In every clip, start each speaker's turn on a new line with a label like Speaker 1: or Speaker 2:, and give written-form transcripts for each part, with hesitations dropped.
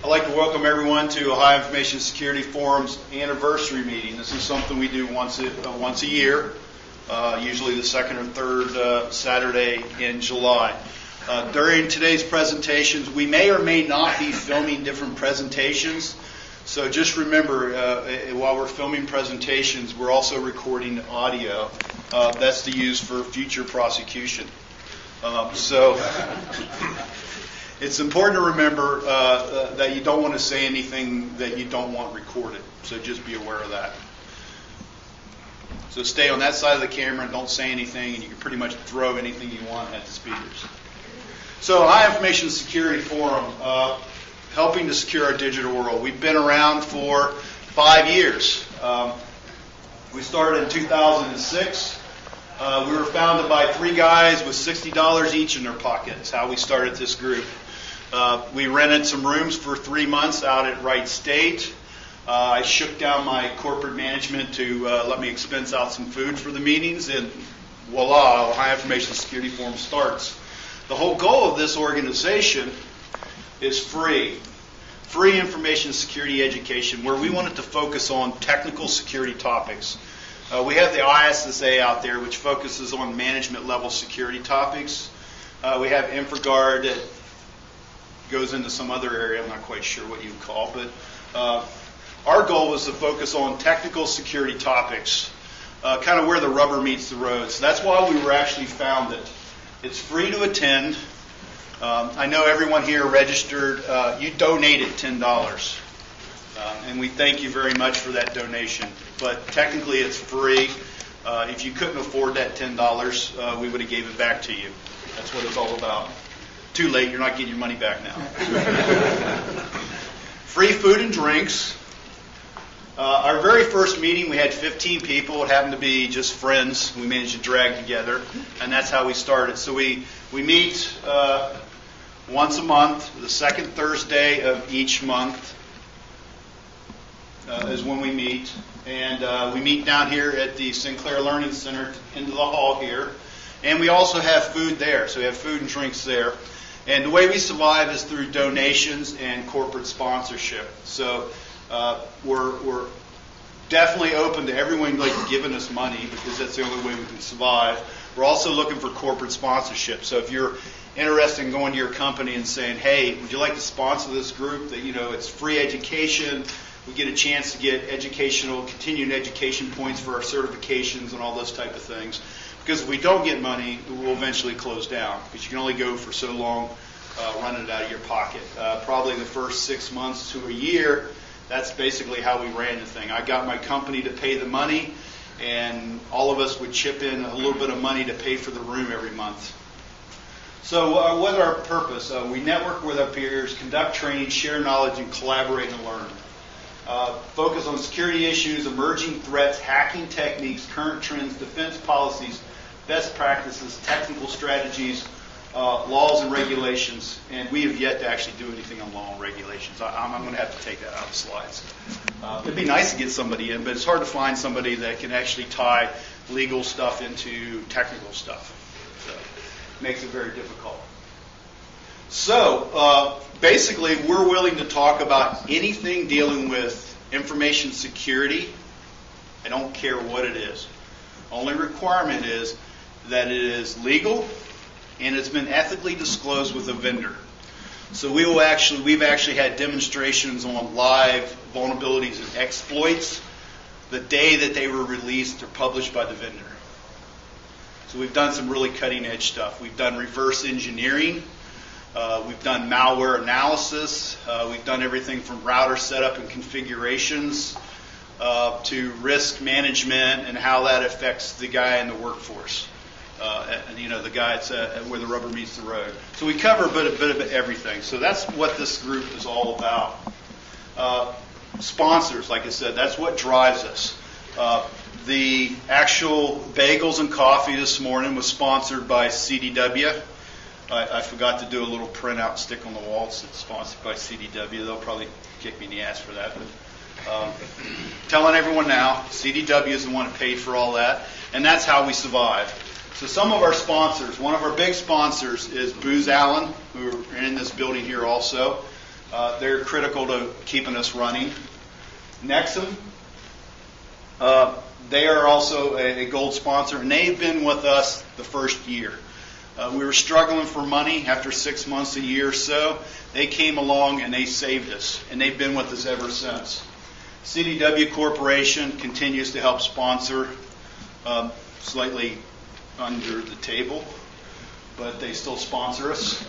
Speaker 1: I'd like to welcome everyone to Ohio Information Security Forum's anniversary meeting. This is something we do once a year, usually the second or third Saturday in July. During today's presentations, we may or may not be filming different presentations. So just remember, while we're filming presentations, we're also recording audio. That's to use for future prosecution. So it's important to remember that you don't want to say anything that you don't want recorded. So just be aware of that. So stay on that side of the camera and don't say anything, and you can pretty much throw anything you want at the speakers. So Ohio Information Security Forum, helping to secure our digital world. We've been around for 5 years. We started in 2006. We were founded by 3 guys with $60 each in their pockets. How we started this group. We rented some rooms for 3 months out at Wright State. I shook down my corporate management to let me expense out some food for the meetings, and voila, Ohio Information Security Forum starts. The whole goal of this organization is free information security education, where we wanted to focus on technical security topics. We have the ISSA out there, which focuses on management level security topics. We have InfraGard that goes into some other area, I'm not quite sure what you would call, but our goal was to focus on technical security topics, kind of where the rubber meets the road. So that's why we were actually founded. It's free to attend. I know everyone here registered. You donated $10, and we thank you very much for that donation. But technically, it's free. If you couldn't afford that $10, we would have gave it back to you. That's what it's all about. Too late. You're not getting your money back now. Free food and drinks. Our very first meeting, we had 15 people. It happened to be just friends we managed to drag together, and that's how we started. So we meet once a month. The second Thursday of each month is when we meet. And we meet down here at the Sinclair Learning Center into the hall here. And we also have food there. So we have food and drinks there. And the way we survive is through donations and corporate sponsorship. So we're definitely open to everyone giving us money, because that's the only way we can survive. We're also looking for corporate sponsorship. So if you're interested in going to your company and saying, hey, would you like to sponsor this group? That, it's free education. We get a chance to get continuing education points for our certifications and all those type of things. Because if we don't get money, we'll eventually close down, because you can only go for so long running it out of your pocket. Probably the first 6 months to a year, that's basically how we ran the thing. I got my company to pay the money, and all of us would chip in a little bit of money to pay for the room every month. So what's our purpose? We network with our peers, conduct training, share knowledge, and collaborate and learn. Focus on security issues, emerging threats, hacking techniques, current trends, defense policies, best practices, technical strategies, laws and regulations. And we have yet to actually do anything on law and regulations. I'm going to have to take that out of the slides. It'd be nice to get somebody in, but it's hard to find somebody that can actually tie legal stuff into technical stuff. So it makes it very difficult. So basically, we're willing to talk about anything dealing with information security. I don't care what it is. Only requirement is that it is legal and it's been ethically disclosed with a vendor. So we've actually had demonstrations on live vulnerabilities and exploits the day that they were released or published by the vendor. So we've done some really cutting edge stuff. We've done reverse engineering. We've done malware analysis. We've done everything from router setup and configurations to risk management and how that affects the guy in the workforce. The guy where the rubber meets the road. So we cover a bit of everything. So that's what this group is all about. Sponsors, like I said, that's what drives us. The actual bagels and coffee this morning was sponsored by CDW. I forgot to do a little printout and stick on the wall. It's sponsored by CDW. They'll probably kick me in the ass for that. But telling everyone now, CDW is the one that paid for all that, and that's how we survive. So some of our sponsors, one of our big sponsors is Booz Allen, who are in this building here also. They're critical to keeping us running. Nexum, they are also a gold sponsor, and they've been with us the first year. We were struggling for money after 6 months, a year or so. They came along and they saved us, and they've been with us ever since. CDW Corporation continues to help sponsor, slightly under the table, but they still sponsor us.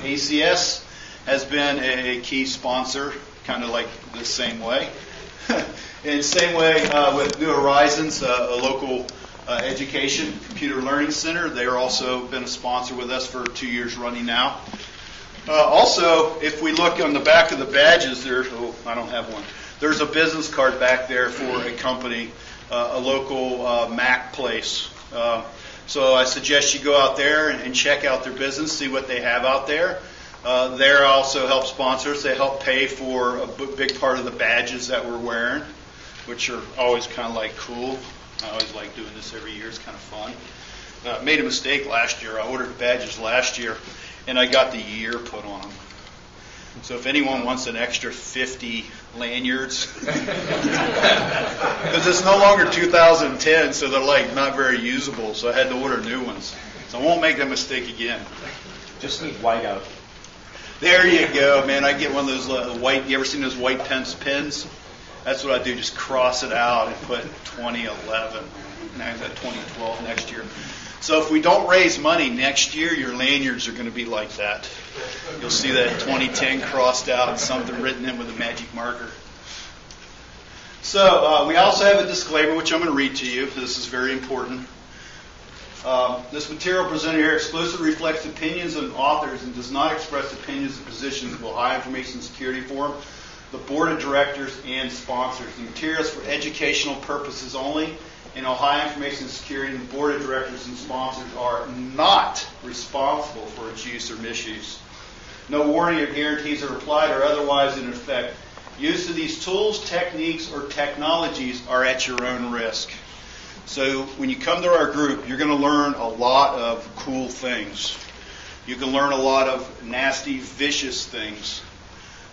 Speaker 1: ACS has been a key sponsor, kind of like the same way. In the same way with New Horizons, a local education computer learning center. They've also been a sponsor with us for 2 years running now. Also, if we look on the back of the badges, I don't have one. There's a business card back there for a company, a local Mac place. So I suggest you go out there and check out their business, see what they have out there. They also help sponsor us. They help pay for a big part of the badges that we're wearing, which are always kind of like cool. I always like doing this every year. It's kind of fun. Made a mistake last year. I ordered badges last year, and I got the year put on them. So if anyone wants an extra 50 lanyards, because it's no longer 2010, so they're like not very usable, so I had to order new ones. So I won't make that mistake again.
Speaker 2: Just need white out.
Speaker 1: There you go, man. I get one of those white, you ever seen those white pins? That's what I do, just cross it out and put 2011. Now I've got 2012 next year. So if we don't raise money next year, your lanyards are going to be like that. You'll see that 2010 crossed out and something written in with a magic marker. So we also have a disclaimer, which I'm going to read to you. This is very important. This material presented here exclusively reflects opinions of authors and does not express opinions and positions of Ohio Information Security Forum, the Board of Directors, and sponsors. The material is for educational purposes only, and Ohio Information Security and the Board of Directors and sponsors are not responsible for its use or misuse. No warranty or guarantees are applied or otherwise in effect. Use of these tools, techniques, or technologies are at your own risk. So when you come to our group, you're going to learn a lot of cool things. You can learn a lot of nasty, vicious things.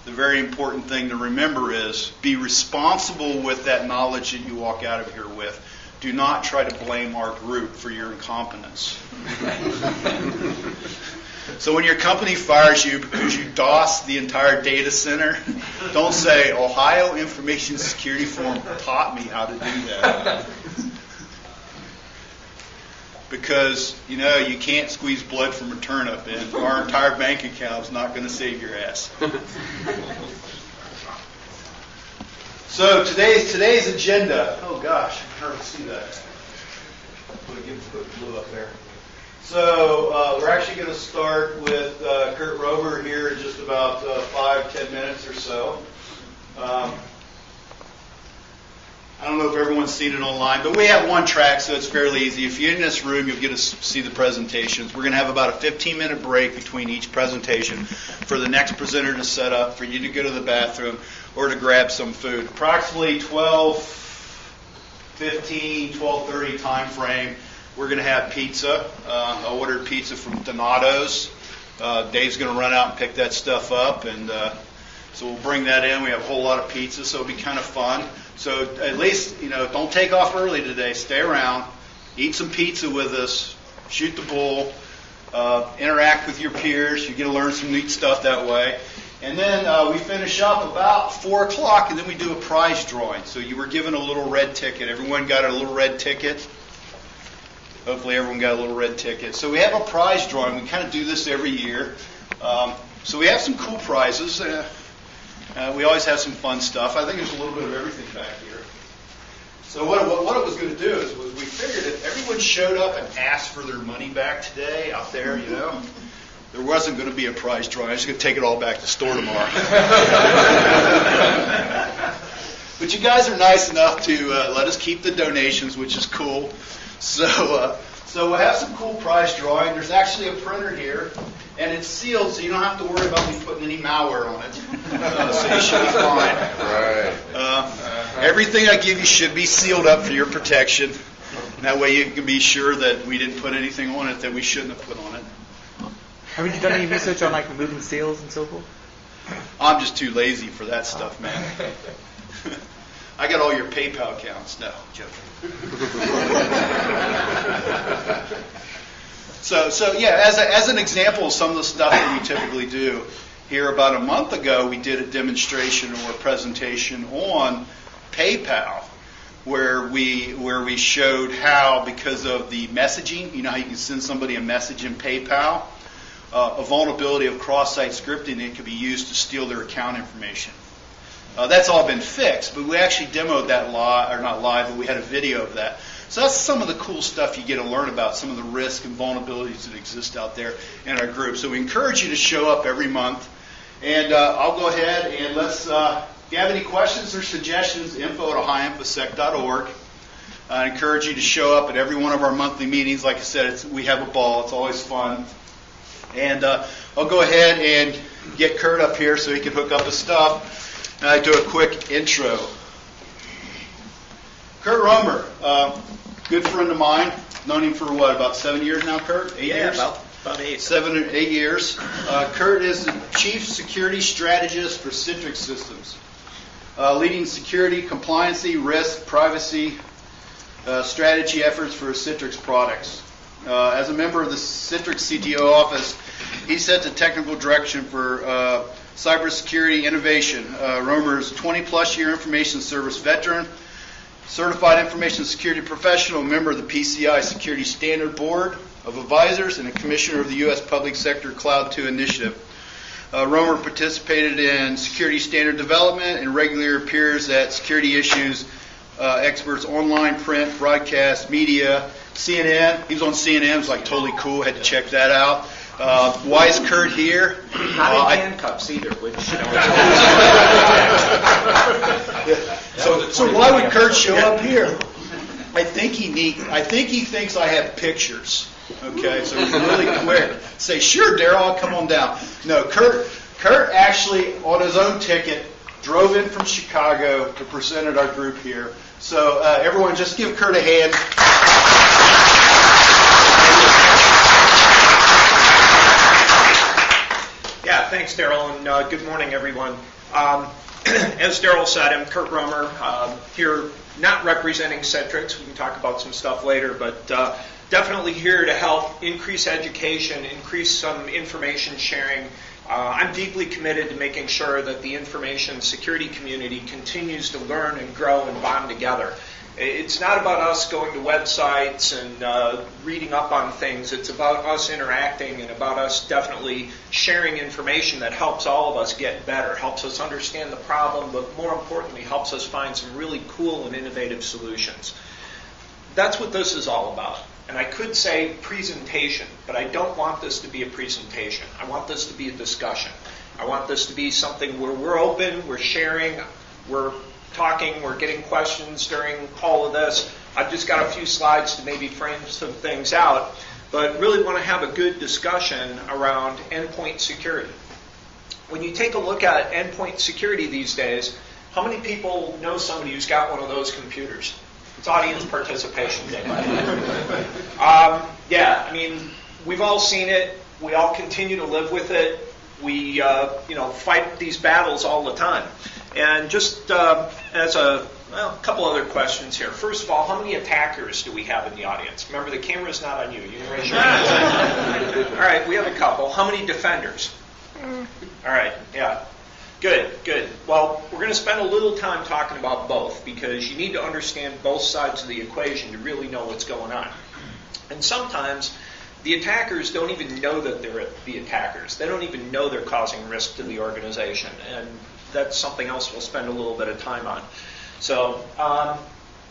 Speaker 1: The very important thing to remember is be responsible with that knowledge that you walk out of here with. Do not try to blame our group for your incompetence. So when your company fires you because you DOS the entire data center, don't say, Ohio Information Security Forum taught me how to do that. Because, you can't squeeze blood from a turnip, and our entire bank account is not going to save your ass. So today's agenda. Oh gosh, I can hardly see that. Put blue up there. So we're actually going to start with Kurt Roemer here in just about 5-10 minutes or so. I don't know if everyone's seen it online, but we have one track, so it's fairly easy. If you're in this room, you'll get to see the presentations. We're going to have about a 15-minute break between each presentation for the next presenter to set up, for you to go to the bathroom, or to grab some food. Approximately 12:15, 12:30 time frame, we're going to have pizza. I ordered pizza from Donato's. Dave's going to run out and pick that stuff up, and so we'll bring that in. We have a whole lot of pizza, so it'll be kind of fun. So at least, don't take off early today. Stay around, eat some pizza with us, shoot the bull, interact with your peers. You're going to learn some neat stuff that way. And then we finish up about 4 o'clock, and then we do a prize drawing. So you were given a little red ticket. Everyone got a little red ticket. Hopefully everyone got a little red ticket. So we have a prize drawing. We kind of do this every year. So we have some cool prizes. We always have some fun stuff. I think there's a little bit of everything back here. So what it was going to do is we figured if everyone showed up and asked for their money back today out there, there wasn't going to be a prize drawing. I was going to take it all back to the store tomorrow. But you guys are nice enough to let us keep the donations, which is cool. So we'll have some cool prize drawing. There's actually a printer here, and it's sealed, so you don't have to worry about me putting any malware on it. So you should be fine.
Speaker 3: Right.
Speaker 1: Everything I give you should be sealed up for your protection. That way you can be sure that we didn't put anything on it that we shouldn't have put on it.
Speaker 2: Have you done any research on removing seals and so forth?
Speaker 1: I'm just too lazy for that stuff, man. I got all your PayPal accounts. No, joking. So yeah, as an example of some of the stuff that we typically do, here about a month ago we did a demonstration or a presentation on PayPal, where we showed how, because of the messaging, you know how you can send somebody a message in PayPal, a vulnerability of cross-site scripting that could be used to steal their account information. That's all been fixed, but we actually demoed that live, or not live, but we had a video of that. So that's some of the cool stuff you get to learn about, some of the risks and vulnerabilities that exist out there in our group. So we encourage you to show up every month. And I'll go ahead and let's, if you have any questions or suggestions, info@highinfosec.org. I encourage you to show up at every one of our monthly meetings. Like I said, we have a ball. It's always fun. And I'll go ahead and get Kurt up here so he can hook up his stuff. And I do a quick intro. Kurt Roemer, good friend of mine. Known him for what, about 7 years now, Kurt? 8 years?
Speaker 2: Yeah, about 8.
Speaker 1: 7 or 8 years. Kurt is the Chief Security Strategist for Citrix Systems, leading security, compliancy, risk, privacy, strategy efforts for Citrix products. As a member of the Citrix CTO office, he set the technical direction for cybersecurity innovation. Roemer's 20-plus year information service veteran, certified information security professional, member of the PCI Security Standard Board of Advisors, and a commissioner of the U.S. Public Sector Cloud 2 Initiative. Roemer participated in security standard development and regularly appears at security issues experts online, print, broadcast, media, CNN. He was on CNN. It was like totally cool. Had to check that out. Why is Kurt here?
Speaker 2: Not in handcuffs either, which
Speaker 1: So why would Kurt show up here? I think he thinks I have pictures. Okay, so he's really quick. Say, sure, Daryl, I'll come on down. No, Kurt actually, on his own ticket, drove in from Chicago to present at our group here. So everyone, just give Kurt a hand.
Speaker 3: Yeah, thanks, Daryl, and good morning, everyone. As Daryl said, I'm Kurt Roemer, here not representing Citrix. We can talk about some stuff later, but definitely here to help increase education, increase some information sharing. I'm deeply committed to making sure that the information security community continues to learn and grow and bond together. It's not about us going to websites and reading up on things. It's about us interacting and about us definitely sharing information that helps all of us get better, helps us understand the problem, but more importantly, helps us find some really cool and innovative solutions. That's what this is all about. And I could say presentation, but I don't want this to be a presentation. I want this to be a discussion. I want this to be something where we're open, we're sharing, we're talking, we're getting questions during all of this. I've just got a few slides to maybe frame some things out, but really want to have a good discussion around endpoint security. When you take a look at endpoint security these days, how many people know somebody who's got one of those computers? It's audience participation day. Yeah, I mean, we've all seen it. We all continue to live with it. We, fight these battles all the time. And just as a couple other questions here. First of all, how many attackers do we have in the audience? Remember, the camera's not on you. You can raise your hand. All right, we have a couple. How many defenders? All right, yeah. Good. Well, we're going to spend a little time talking about both because you need to understand both sides of the equation to really know what's going on. And sometimes the attackers don't even know that they're the attackers. They don't even know they're causing risk to the organization. And that's something else we'll spend a little bit of time on. So,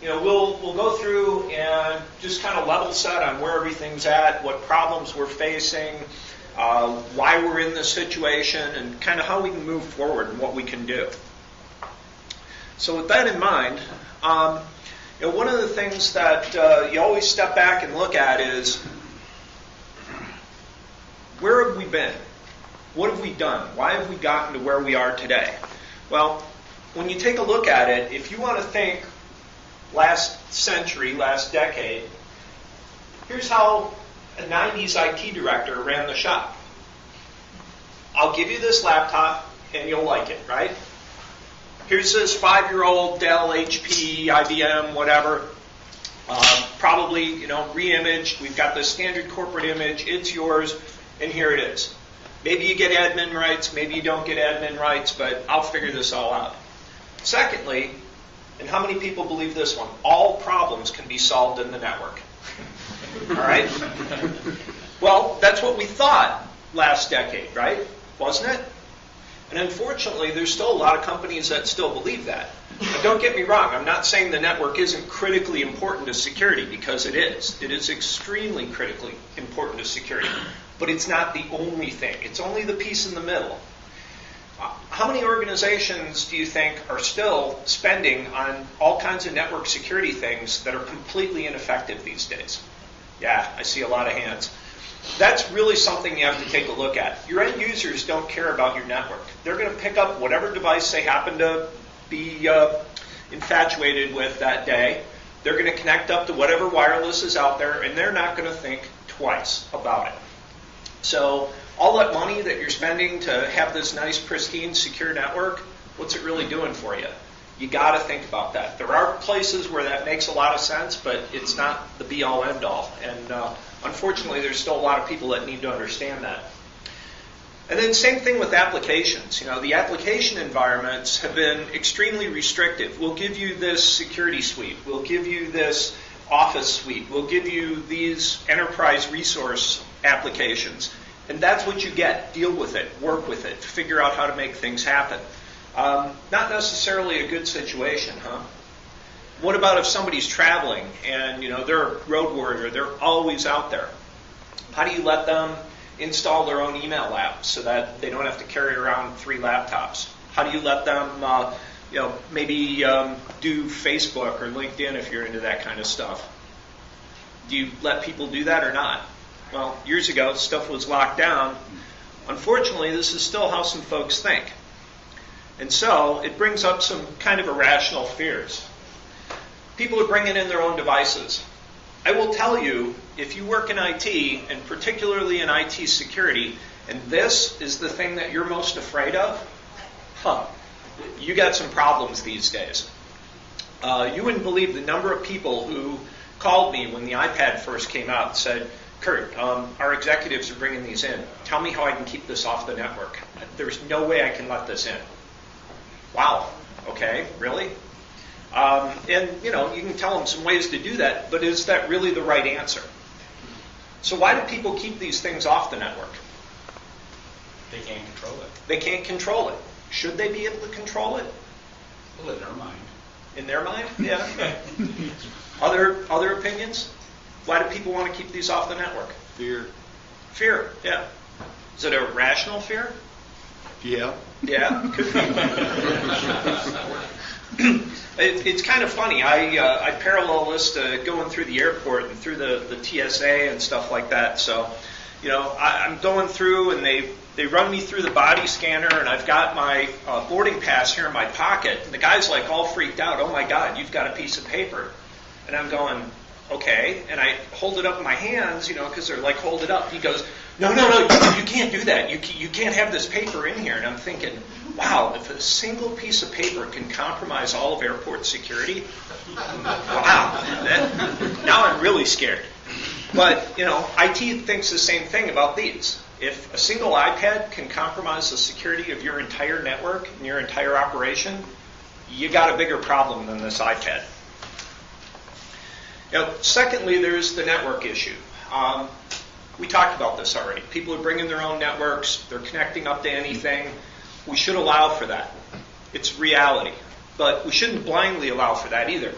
Speaker 3: we'll go through and just kind of level set on where everything's at, what problems we're facing, why we're in this situation, and kind of how we can move forward and what we can do. So with that in mind, one of the things that you always step back and look at is, where have we been? What have we done? Why have we gotten to where we are today? Well, when you take a look at it, if you want to think last century, last decade, here's how a 90s IT director ran the shop. I'll give you this laptop, and you'll like it, right? Here's this 5-year-old Dell, HP, IBM, whatever. Probably, re-imaged. We've got the standard corporate image. It's yours, and here it is. Maybe you get admin rights, maybe you don't get admin rights, but I'll figure this all out. Secondly, and how many people believe this one? All problems can be solved in the network. All right? Well, that's what we thought last decade, right? Wasn't it? And unfortunately, there's still a lot of companies that still believe that. But don't get me wrong, I'm not saying the network isn't critically important to security, because it is. It is extremely critically important to security. But it's not the only thing. It's only the piece in the middle. How many organizations do you think are still spending on all kinds of network security things that are completely ineffective these days? Yeah, I see a lot of hands. That's really something you have to take a look at. Your end users don't care about your network. They're going to pick up whatever device they happen to be infatuated with that day. They're going to connect up to whatever wireless is out there, and they're not going to think twice about it. So all that money that you're spending to have this nice, pristine, secure network, what's it really doing for you? You got to think about that. There are places where that makes a lot of sense, but it's not the be-all, end-all. And unfortunately, there's still a lot of people that need to understand that. And then same thing with applications. The application environments have been extremely restrictive. We'll give you this security suite. We'll give you this Office suite. We'll give you these enterprise resource applications. And that's what you get. Deal with it. Work with it. Figure out how to make things happen. Not necessarily a good situation, huh? What about if somebody's traveling and, they're a road warrior, they're always out there? How do you let them install their own email app so that they don't have to carry around 3 laptops? How do you let them, maybe do Facebook or LinkedIn if you're into that kind of stuff? Do you let people do that or not? Well, years ago, stuff was locked down. Unfortunately, this is still how some folks think. And so it brings up some kind of irrational fears. People are bringing in their own devices. I will tell you, if you work in IT, and particularly in IT security, and this is the thing that you're most afraid of, you got some problems these days. You wouldn't believe the number of people who called me when the iPad first came out and said, Kurt, our executives are bringing these in. Tell me how I can keep this off the network. There's no way I can let this in. Wow. Okay, really? And, you can tell them some ways to do that, but is that really the right answer? So why do people keep these things off the network?
Speaker 2: They can't control it.
Speaker 3: They can't control it. Should they be able to control it?
Speaker 2: Well, in their mind.
Speaker 3: In their mind? Yeah. Other opinions? Why do people want to keep these off the network?
Speaker 1: Fear.
Speaker 3: Fear, yeah. Is it a rational fear?
Speaker 1: Yeah.
Speaker 3: Yeah, could be. It's kind of funny. I parallel this to going through the airport and through the TSA and stuff like that. So, I'm going through and they run me through the body scanner and I've got my boarding pass here in my pocket. And the guy's like all freaked out. Oh my God, you've got a piece of paper. And I'm going, okay. And I hold it up in my hands, because they're like, hold it up. He goes, no, you can't do that. You can't have this paper in here. And I'm thinking, wow, if a single piece of paper can compromise all of airport security, wow, now I'm really scared. But, IT thinks the same thing about these. If a single iPad can compromise the security of your entire network and your entire operation, you got a bigger problem than this iPad. Secondly, there's the network issue. We talked about this already. People are bringing their own networks. They're connecting up to anything. We should allow for that. It's reality. But we shouldn't blindly allow for that either.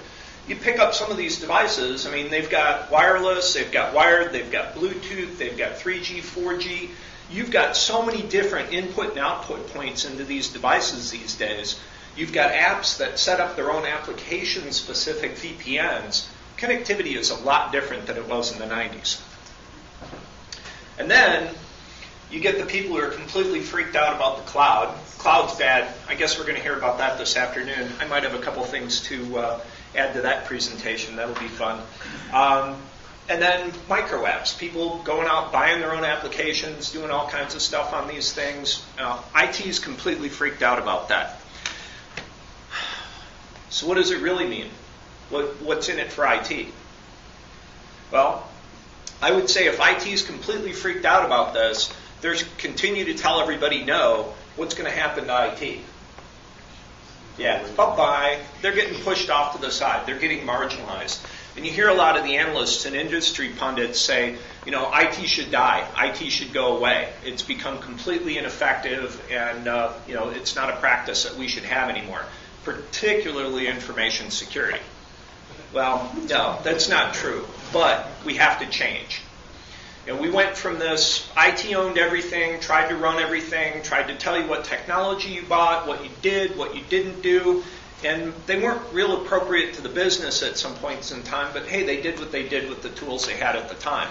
Speaker 3: You pick up some of these devices, they've got wireless, they've got wired, they've got Bluetooth, they've got 3G, 4G. You've got so many different input and output points into these devices these days. You've got apps that set up their own application-specific VPNs. Connectivity is a lot different than it was in the 90s. And then you get the people who are completely freaked out about the cloud. Cloud's bad. I guess we're going to hear about that this afternoon. I might have a couple things to add to that presentation. That'll be fun. And then micro apps, people going out buying their own applications, doing all kinds of stuff on these things. IT is completely freaked out about that. So what does it really mean? What's in it for IT? Well, I would say if IT is completely freaked out about this, there's continue to tell everybody no, what's going to happen to IT? Yeah, bye-bye. They're getting pushed off to the side. They're getting marginalized. And you hear a lot of the analysts and industry pundits say, IT should die. IT should go away. It's become completely ineffective, and it's not a practice that we should have anymore, particularly information security. Well, no, that's not true. But we have to change. We went from this IT owned everything, tried to run everything, tried to tell you what technology you bought, what you did, what you didn't do. And they weren't real appropriate to the business at some points in time, but hey, they did what they did with the tools they had at the time.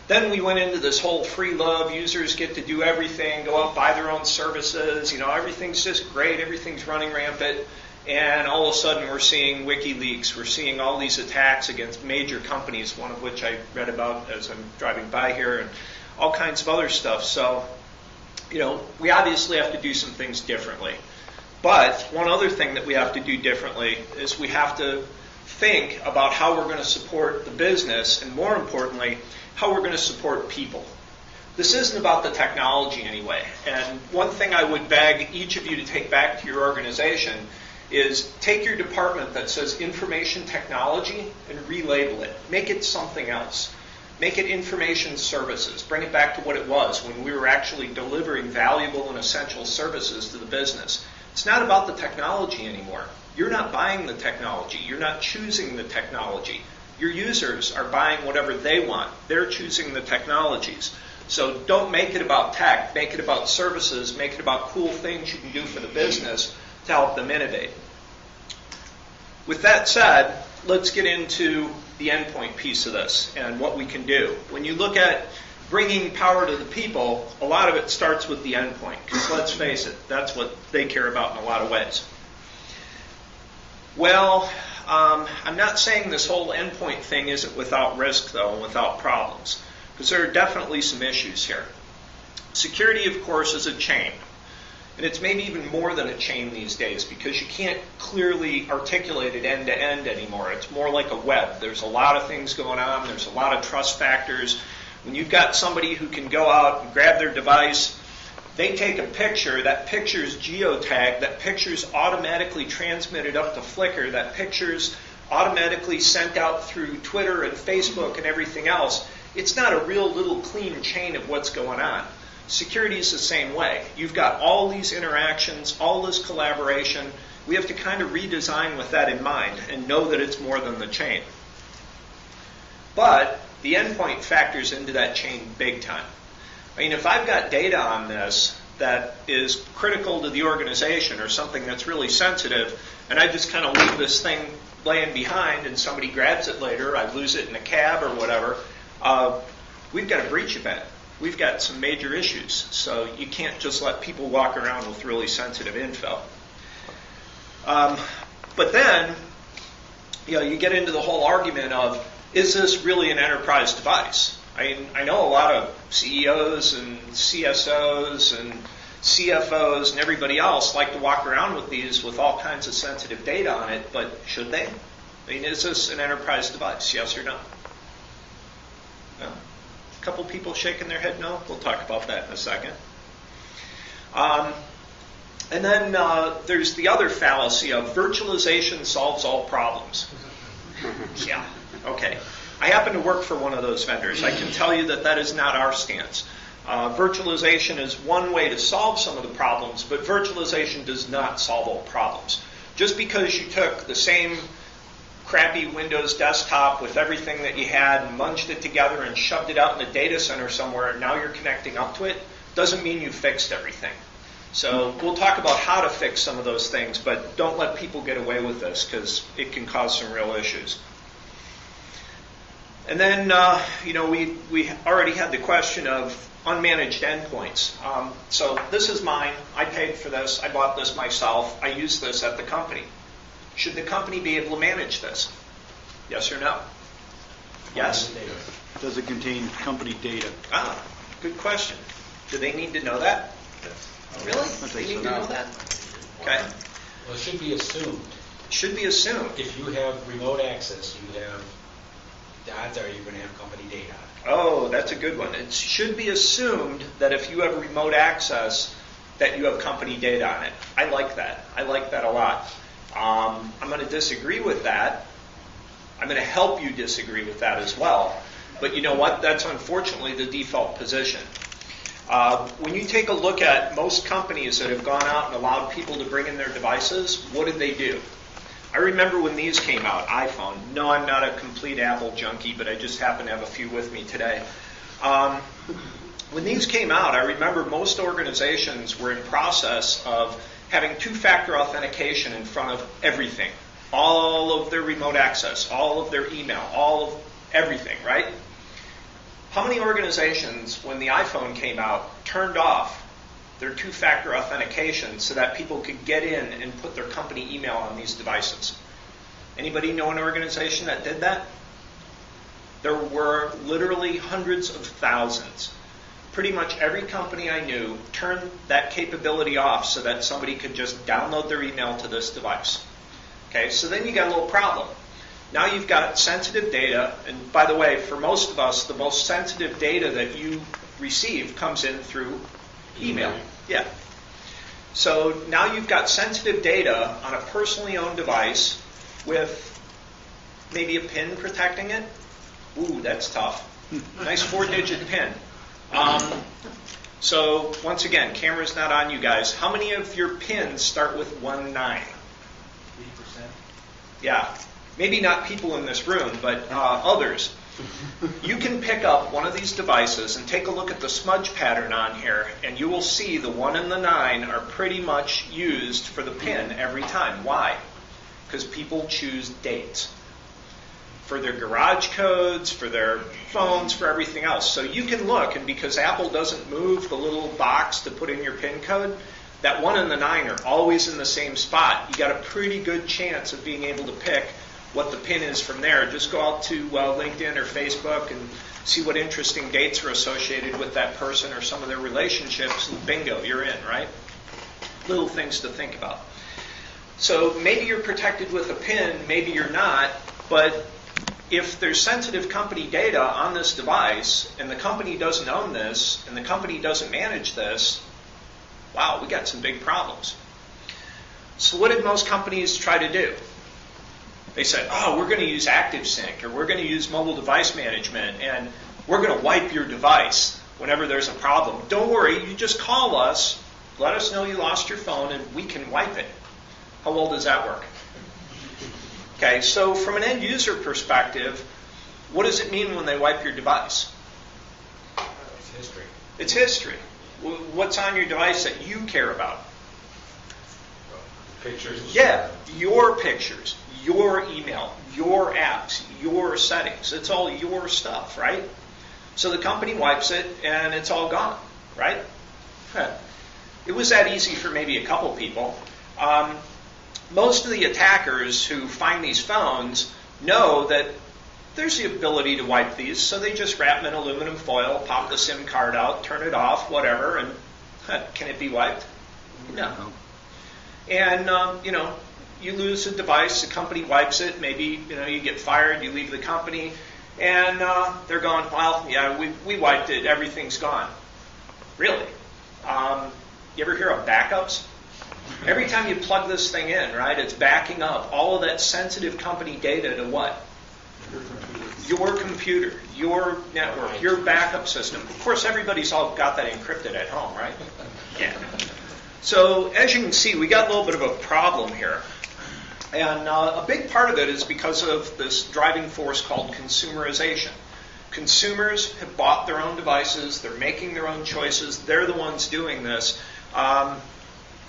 Speaker 3: Then we went into this whole free love, users get to do everything, go out, buy their own services, everything's just great, everything's running rampant. And all of a sudden we're seeing WikiLeaks, we're seeing all these attacks against major companies, one of which I read about as I'm driving by here, and all kinds of other stuff. So, we obviously have to do some things differently. But one other thing that we have to do differently is we have to think about how we're going to support the business, and more importantly, how we're going to support people. This isn't about the technology anyway. And one thing I would beg each of you to take back to your organization is take your department that says information technology and relabel it. Make it something else. Make it information services. Bring it back to what it was when we were actually delivering valuable and essential services to the business. It's not about the technology anymore. You're not buying the technology. You're not choosing the technology. Your users are buying whatever they want. They're choosing the technologies. So don't make it about tech. Make it about services. Make it about cool things you can do for the business to help them innovate. With that said, let's get into the endpoint piece of this and what we can do. When you look at bringing power to the people, a lot of it starts with the endpoint, because let's face it, that's what they care about in a lot of ways. Well, I'm not saying this whole endpoint thing isn't without risk, though, and without problems, because there are definitely some issues here. Security, of course, is a chain. And it's maybe even more than a chain these days, because you can't clearly articulate it end to end anymore. It's more like a web. There's a lot of things going on. There's a lot of trust factors. When you've got somebody who can go out and grab their device, they take a picture, that picture's geotagged, that picture's automatically transmitted up to Flickr, that picture's automatically sent out through Twitter and Facebook and everything else. It's not a real little clean chain of what's going on. Security is the same way. You've got all these interactions, all this collaboration. We have to kind of redesign with that in mind and know that it's more than the chain. But the endpoint factors into that chain big time. I mean, if I've got data on this that is critical to the organization or something that's really sensitive, and I just kind of leave this thing laying behind and somebody grabs it later, I lose it in a cab or whatever, we've got a breach event. We've got some major issues. So you can't just let people walk around with really sensitive info. But then, you get into the whole argument of, is this really an enterprise device? I know a lot of CEOs and CSOs and CFOs and everybody else like to walk around with these with all kinds of sensitive data on it, but should they? I mean, is this an enterprise device, yes or no? No. A couple people shaking their head no. We'll talk about that in a second. And then there's the other fallacy of virtualization solves all problems. Yeah, okay. I happen to work for one of those vendors. I can tell you that is not our stance. Virtualization is one way to solve some of the problems, but virtualization does not solve all problems. Just because you took the same crappy Windows desktop with everything that you had and munged it together and shoved it out in a data center somewhere and now you're connecting up to it, doesn't mean you fixed everything. So we'll talk about how to fix some of those things, but don't let people get away with this because it can cause some real issues. And then, we already had the question of unmanaged endpoints. So this is mine. I paid for this. I bought this myself. I use this at the company. Should the company be able to manage this? Yes or no? Yes?
Speaker 1: Does it contain company data?
Speaker 3: Ah, good question. Do they need to know that? Really? They need to know that? Okay.
Speaker 2: Well, it should be assumed.
Speaker 3: Should be assumed.
Speaker 2: If you have remote access, you have, the odds are you're going to have company data.
Speaker 3: Oh, that's a good one. It should be assumed that if you have remote access, that you have company data on it. I like that. I like that a lot. I'm going to disagree with that. I'm going to help you disagree with that as well. But you know what? That's unfortunately the default position. When you take a look at most companies that have gone out and allowed people to bring in their devices, what did they do? I remember when these came out, iPhone. No, I'm not a complete Apple junkie, but I just happen to have a few with me today. When these came out, I remember most organizations were in process of having two-factor authentication in front of everything. All of their remote access, all of their email, all of everything, right? How many organizations, when the iPhone came out, turned off their two-factor authentication so that people could get in and put their company email on these devices? Anybody know an organization that did that? There were literally hundreds of thousands. Pretty much every company I knew turned that capability off so that somebody could just download their email to this device. Okay, so then you got a little problem. Now you've got sensitive data, and by the way, for most of us, the most sensitive data that you receive comes in through email. Yeah. So now you've got sensitive data on a personally owned device with maybe a PIN protecting it. Ooh, that's tough. Nice 4-digit PIN. So once again, camera's not on you guys. How many of your PINs start with 19? 3%. Yeah. Maybe not people in this room, but others. You can pick up one of these devices and take a look at the smudge pattern on here, and you will see the 1 and the 9 are pretty much used for the PIN every time. Why? Because people choose dates for their garage codes, for their phones, for everything else. So you can look, and because Apple doesn't move the little box to put in your PIN code, that 1 and the 9 are always in the same spot. You got a pretty good chance of being able to pick what the PIN is from there. Just go out to LinkedIn or Facebook and see what interesting dates are associated with that person or some of their relationships, and bingo, you're in, right? Little things to think about. So maybe you're protected with a PIN, maybe you're not, but if there's sensitive company data on this device and the company doesn't own this and the company doesn't manage this, wow, we got some big problems. So what did most companies try to do? They said, oh, we're going to use ActiveSync, or we're going to use mobile device management, and we're going to wipe your device whenever there's a problem. Don't worry, you just call us, let us know you lost your phone, and we can wipe it. How well does that work? Okay, so from an end user perspective, what does it mean when they wipe your device?
Speaker 2: It's history.
Speaker 3: It's history. What's on your device that you care about?
Speaker 2: Pictures.
Speaker 3: Yeah, your pictures, your email, your apps, your settings. It's all your stuff, right? So the company wipes it and it's all gone, right? It was that easy for maybe a couple people. Most of the attackers who find these phones know that there's the ability to wipe these, so they just wrap them in aluminum foil, pop the SIM card out, turn it off, whatever, and can it be wiped? No. And, you lose a device, the company wipes it, maybe, you get fired, you leave the company, and they're going, well, yeah, we wiped it, everything's gone. Really? You ever hear of backups? Every time you plug this thing in, right, it's backing up all of that sensitive company data to what? Your computer, your network, your backup system. Of course, everybody's all got that encrypted at home, right? Yeah. So as you can see, we got a little bit of a problem here. And a big part of it is because of this driving force called consumerization. Consumers have bought their own devices. They're making their own choices. They're the ones doing this.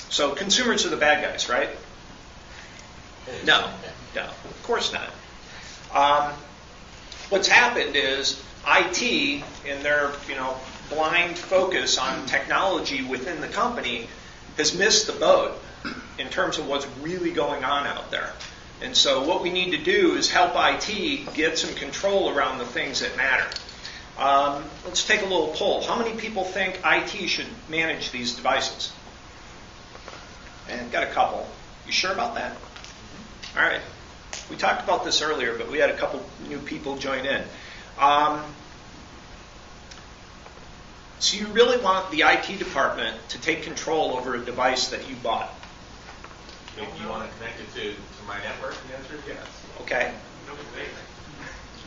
Speaker 3: So consumers are the bad guys, right? No, of course not. What's happened is IT, in their blind focus on technology within the company, has missed the boat in terms of what's really going on out there. And so what we need to do is help IT get some control around the things that matter. Let's take a little poll. How many people think IT should manage these devices? And got a couple. You sure about that? All right. We talked about this earlier, but we had a couple new people join in. So you really want the IT department to take control over a device that you bought.
Speaker 4: You want to connect it to my network? The answer is yes.
Speaker 3: Okay.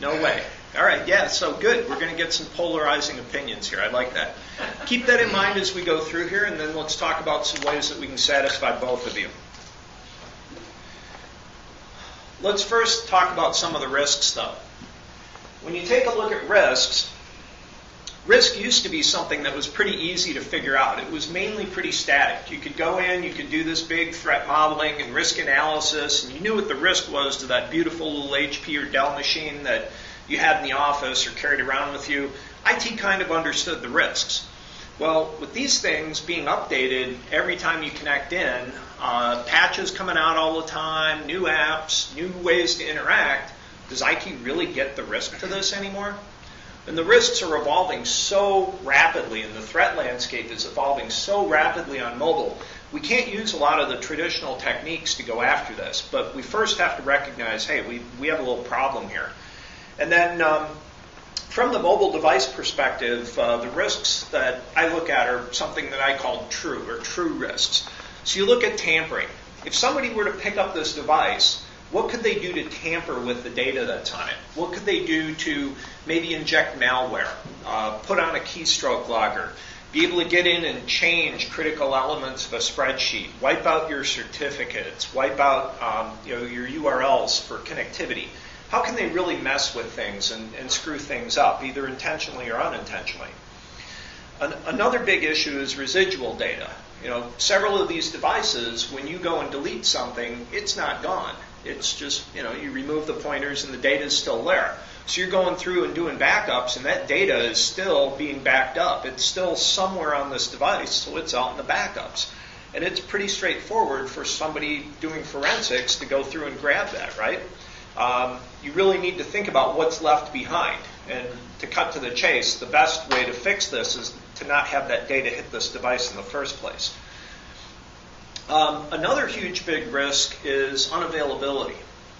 Speaker 3: No way. All right, yeah, so good. We're going to get some polarizing opinions here. I like that. Keep that in mind as we go through here, and then let's talk about some ways that we can satisfy both of you. Let's first talk about some of the risk stuff. When you take a look at risks, risk used to be something that was pretty easy to figure out. It was mainly pretty static. You could go in, you could do this big threat modeling and risk analysis, and you knew what the risk was to that beautiful little HP or Dell machine that you had in the office or carried around with you. IT kind of understood the risks. Well, with these things being updated every time you connect in, patches coming out all the time, new apps, new ways to interact, does IT really get the risk to this anymore? And the risks are evolving so rapidly, and the threat landscape is evolving so rapidly on mobile, we can't use a lot of the traditional techniques to go after this. But we first have to recognize, hey, we have a little problem here. And then from the mobile device perspective, the risks that I look at are something that I call true risks. So you look at tampering. If somebody were to pick up this device, what could they do to tamper with the data that's on it? What could they do to maybe inject malware, put on a keystroke logger, be able to get in and change critical elements of a spreadsheet, wipe out your certificates, wipe out your URLs for connectivity? How can they really mess with things and screw things up, either intentionally or unintentionally? Another big issue is residual data. Several of these devices, when you go and delete something, it's not gone. It's just, you remove the pointers and the data is still there. So you're going through and doing backups, and that data is still being backed up. It's still somewhere on this device, so it's out in the backups. And it's pretty straightforward for somebody doing forensics to go through and grab that, right? You really need to think about what's left behind. And to cut to the chase, the best way to fix this is to not have that data hit this device in the first place. Another huge big risk is unavailability.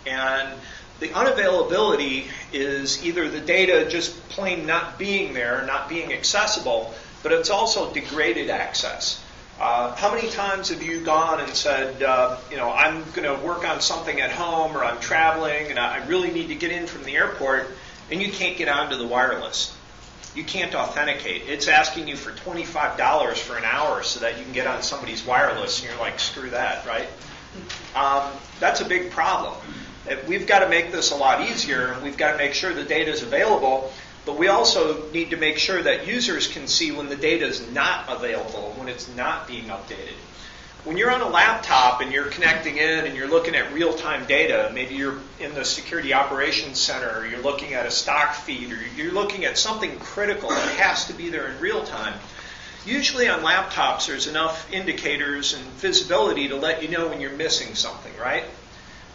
Speaker 3: And the unavailability is either the data just plain not being there, not being accessible, but it's also degraded access. How many times have you gone and said, I'm going to work on something at home, or I'm traveling and I really need to get in from the airport, and you can't get onto the wireless? You can't authenticate. It's asking you for $25 for an hour so that you can get on somebody's wireless, and you're like, screw that, right? That's a big problem. We've got to make this a lot easier. We've got to make sure the data is available, but we also need to make sure that users can see when the data is not available, when it's not being updated. When you're on a laptop and you're connecting in and you're looking at real-time data, maybe you're in the security operations center, or you're looking at a stock feed, or you're looking at something critical that has to be there in real time, usually on laptops there's enough indicators and visibility to let you know when you're missing something, right?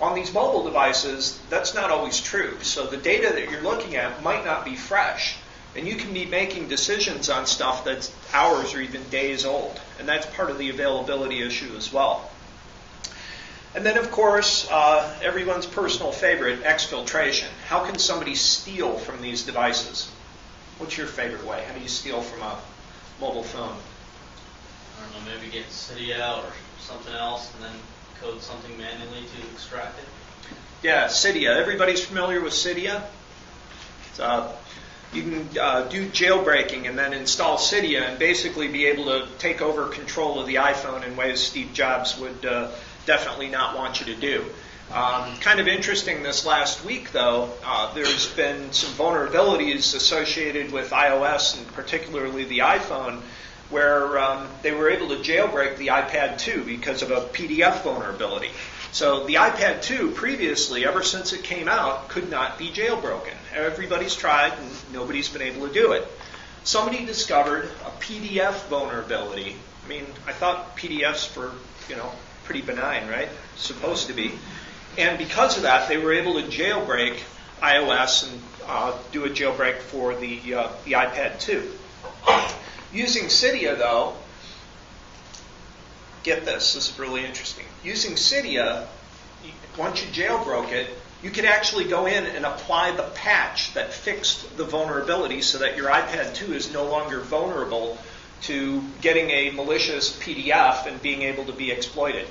Speaker 3: On these mobile devices, that's not always true. So the data that you're looking at might not be fresh. And you can be making decisions on stuff that's hours or even days old. And that's part of the availability issue as well. And then, of course, everyone's personal favorite, exfiltration. How can somebody steal from these devices? What's your favorite way? How do you steal from a mobile phone?
Speaker 5: I don't know, maybe get Cydia or something else and then code something manually to extract it.
Speaker 3: Yeah, Cydia. Everybody's familiar with Cydia? You can do jailbreaking and then install Cydia and basically be able to take over control of the iPhone in ways Steve Jobs would definitely not want you to do. Kind of interesting this last week, though, there's been some vulnerabilities associated with iOS and particularly the iPhone where they were able to jailbreak the iPad 2 because of a PDF vulnerability. So the iPad 2 previously, ever since it came out, could not be jailbroken. Everybody's tried and nobody's been able to do it. Somebody discovered a PDF vulnerability. I mean, I thought PDFs were, pretty benign, right? Supposed to be. And because of that, they were able to jailbreak iOS and do a jailbreak for the iPad 2. Using Cydia, though, get this is really interesting. Using Cydia, once you jailbroke it, you could actually go in and apply the patch that fixed the vulnerability so that your iPad 2 is no longer vulnerable to getting a malicious PDF and being able to be exploited.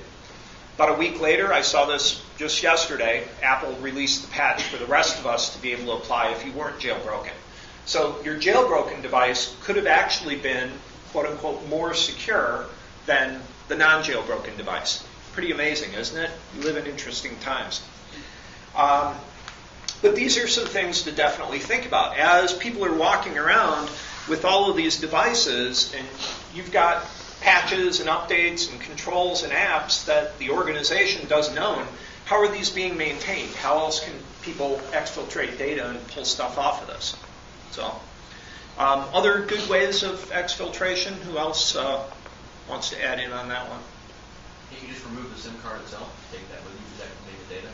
Speaker 3: About a week later, I saw this just yesterday, Apple released the patch for the rest of us to be able to apply if you weren't jailbroken. So your jailbroken device could have actually been, quote unquote, more secure than the non-jailbroken device. Pretty amazing, isn't it? We live in interesting times. But these are some things to definitely think about. As people are walking around with all of these devices, and you've got patches and updates and controls and apps that the organization doesn't own, how are these being maintained? How else can people exfiltrate data and pull stuff off of this? So, other good ways of exfiltration? Who else wants to add in on that one?
Speaker 5: You can just remove the SIM card itself, take that with you, does that contain the data?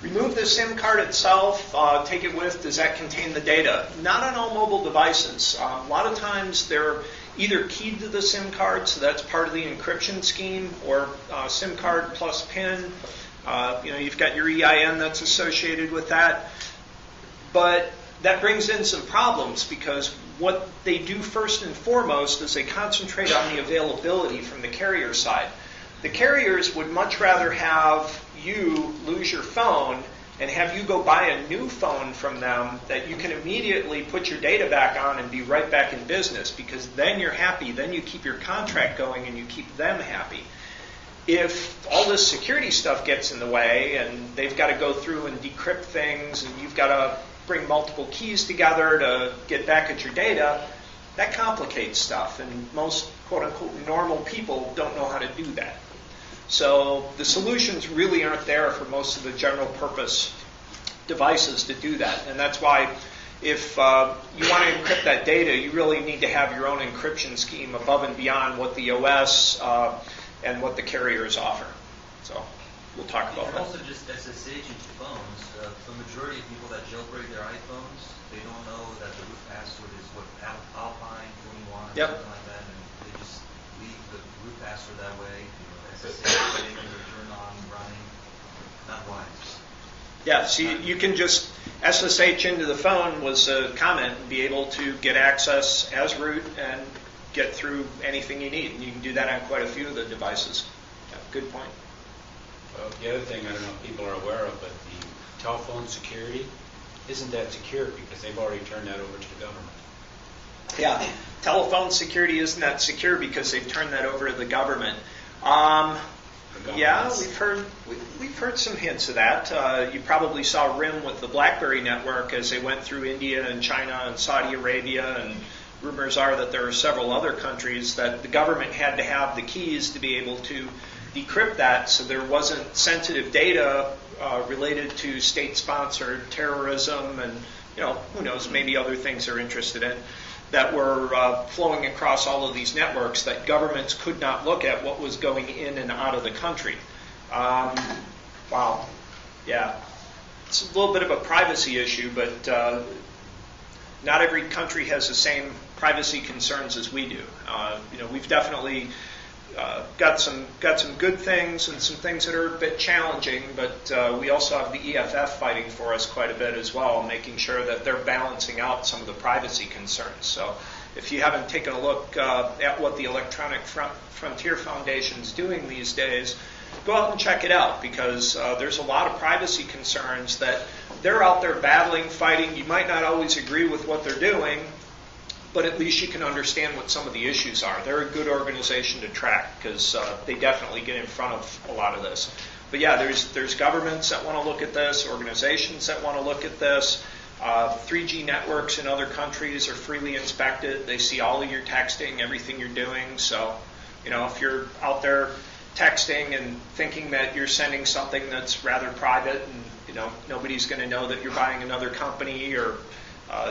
Speaker 3: Remove the SIM card itself, take it with, does that contain the data? Not on all mobile devices. A lot of times they're either keyed to the SIM card, so that's part of the encryption scheme, or SIM card plus PIN. You've got your EIN that's associated with that. But that brings in some problems because what they do first and foremost is they concentrate on the availability from the carrier side. The carriers would much rather have you lose your phone and have you go buy a new phone from them that you can immediately put your data back on and be right back in business, because then you're happy, then you keep your contract going and you keep them happy. If all this security stuff gets in the way and they've got to go through and decrypt things and you've got to bring multiple keys together to get back at your data, that complicates stuff, and most quote-unquote normal people don't know how to do that. So the solutions really aren't there for most of the general purpose devices to do that. And that's why if you want to encrypt that data, you really need to have your own encryption scheme above and beyond what the OS and what the carriers offer. So we'll talk about that.
Speaker 6: Also just SSH into phones. The majority of people that jailbreak their iPhones, they don't know that the root password is what, Alpine 21
Speaker 3: Yep.
Speaker 6: something like that, and they just leave the root password that way. SSH getting turn on, running, not wise.
Speaker 3: Yeah, so you can just SSH into the phone was a comment and be able to get access as root and get through anything you need. And you can do that on quite a few of the devices. Yeah, good point.
Speaker 2: Well, the other thing, I don't know if people are aware of, but the telephone security isn't that secure because they've already turned that over to the government.
Speaker 3: Yeah, telephone security isn't that secure because they've turned that over to the government. Yeah, we've heard some hints of that. You probably saw RIM with the BlackBerry network as they went through India and China and Saudi Arabia, and rumors are that there are several other countries that the government had to have the keys to be able to decrypt that, so there wasn't sensitive data related to state-sponsored terrorism and, who knows, maybe other things they're interested in, that were flowing across all of these networks that governments could not look at what was going in and out of the country. Wow. Yeah. It's a little bit of a privacy issue, but not every country has the same privacy concerns as we do. We've definitely got some good things and some things that are a bit challenging, but we also have the EFF fighting for us quite a bit as well, making sure that they're balancing out some of the privacy concerns. So if you haven't taken a look at what the Electronic Frontier Foundation is doing these days, go out and check it out, because there's a lot of privacy concerns that they're out there battling, fighting. You might not always agree with what they're doing, but at least you can understand what some of the issues are. They're a good organization to track because they definitely get in front of a lot of this. But yeah, there's governments that want to look at this, organizations that want to look at this. 3G networks in other countries are freely inspected. They see all of your texting, everything you're doing. So, if you're out there texting and thinking that you're sending something that's rather private and, nobody's going to know that you're buying another company or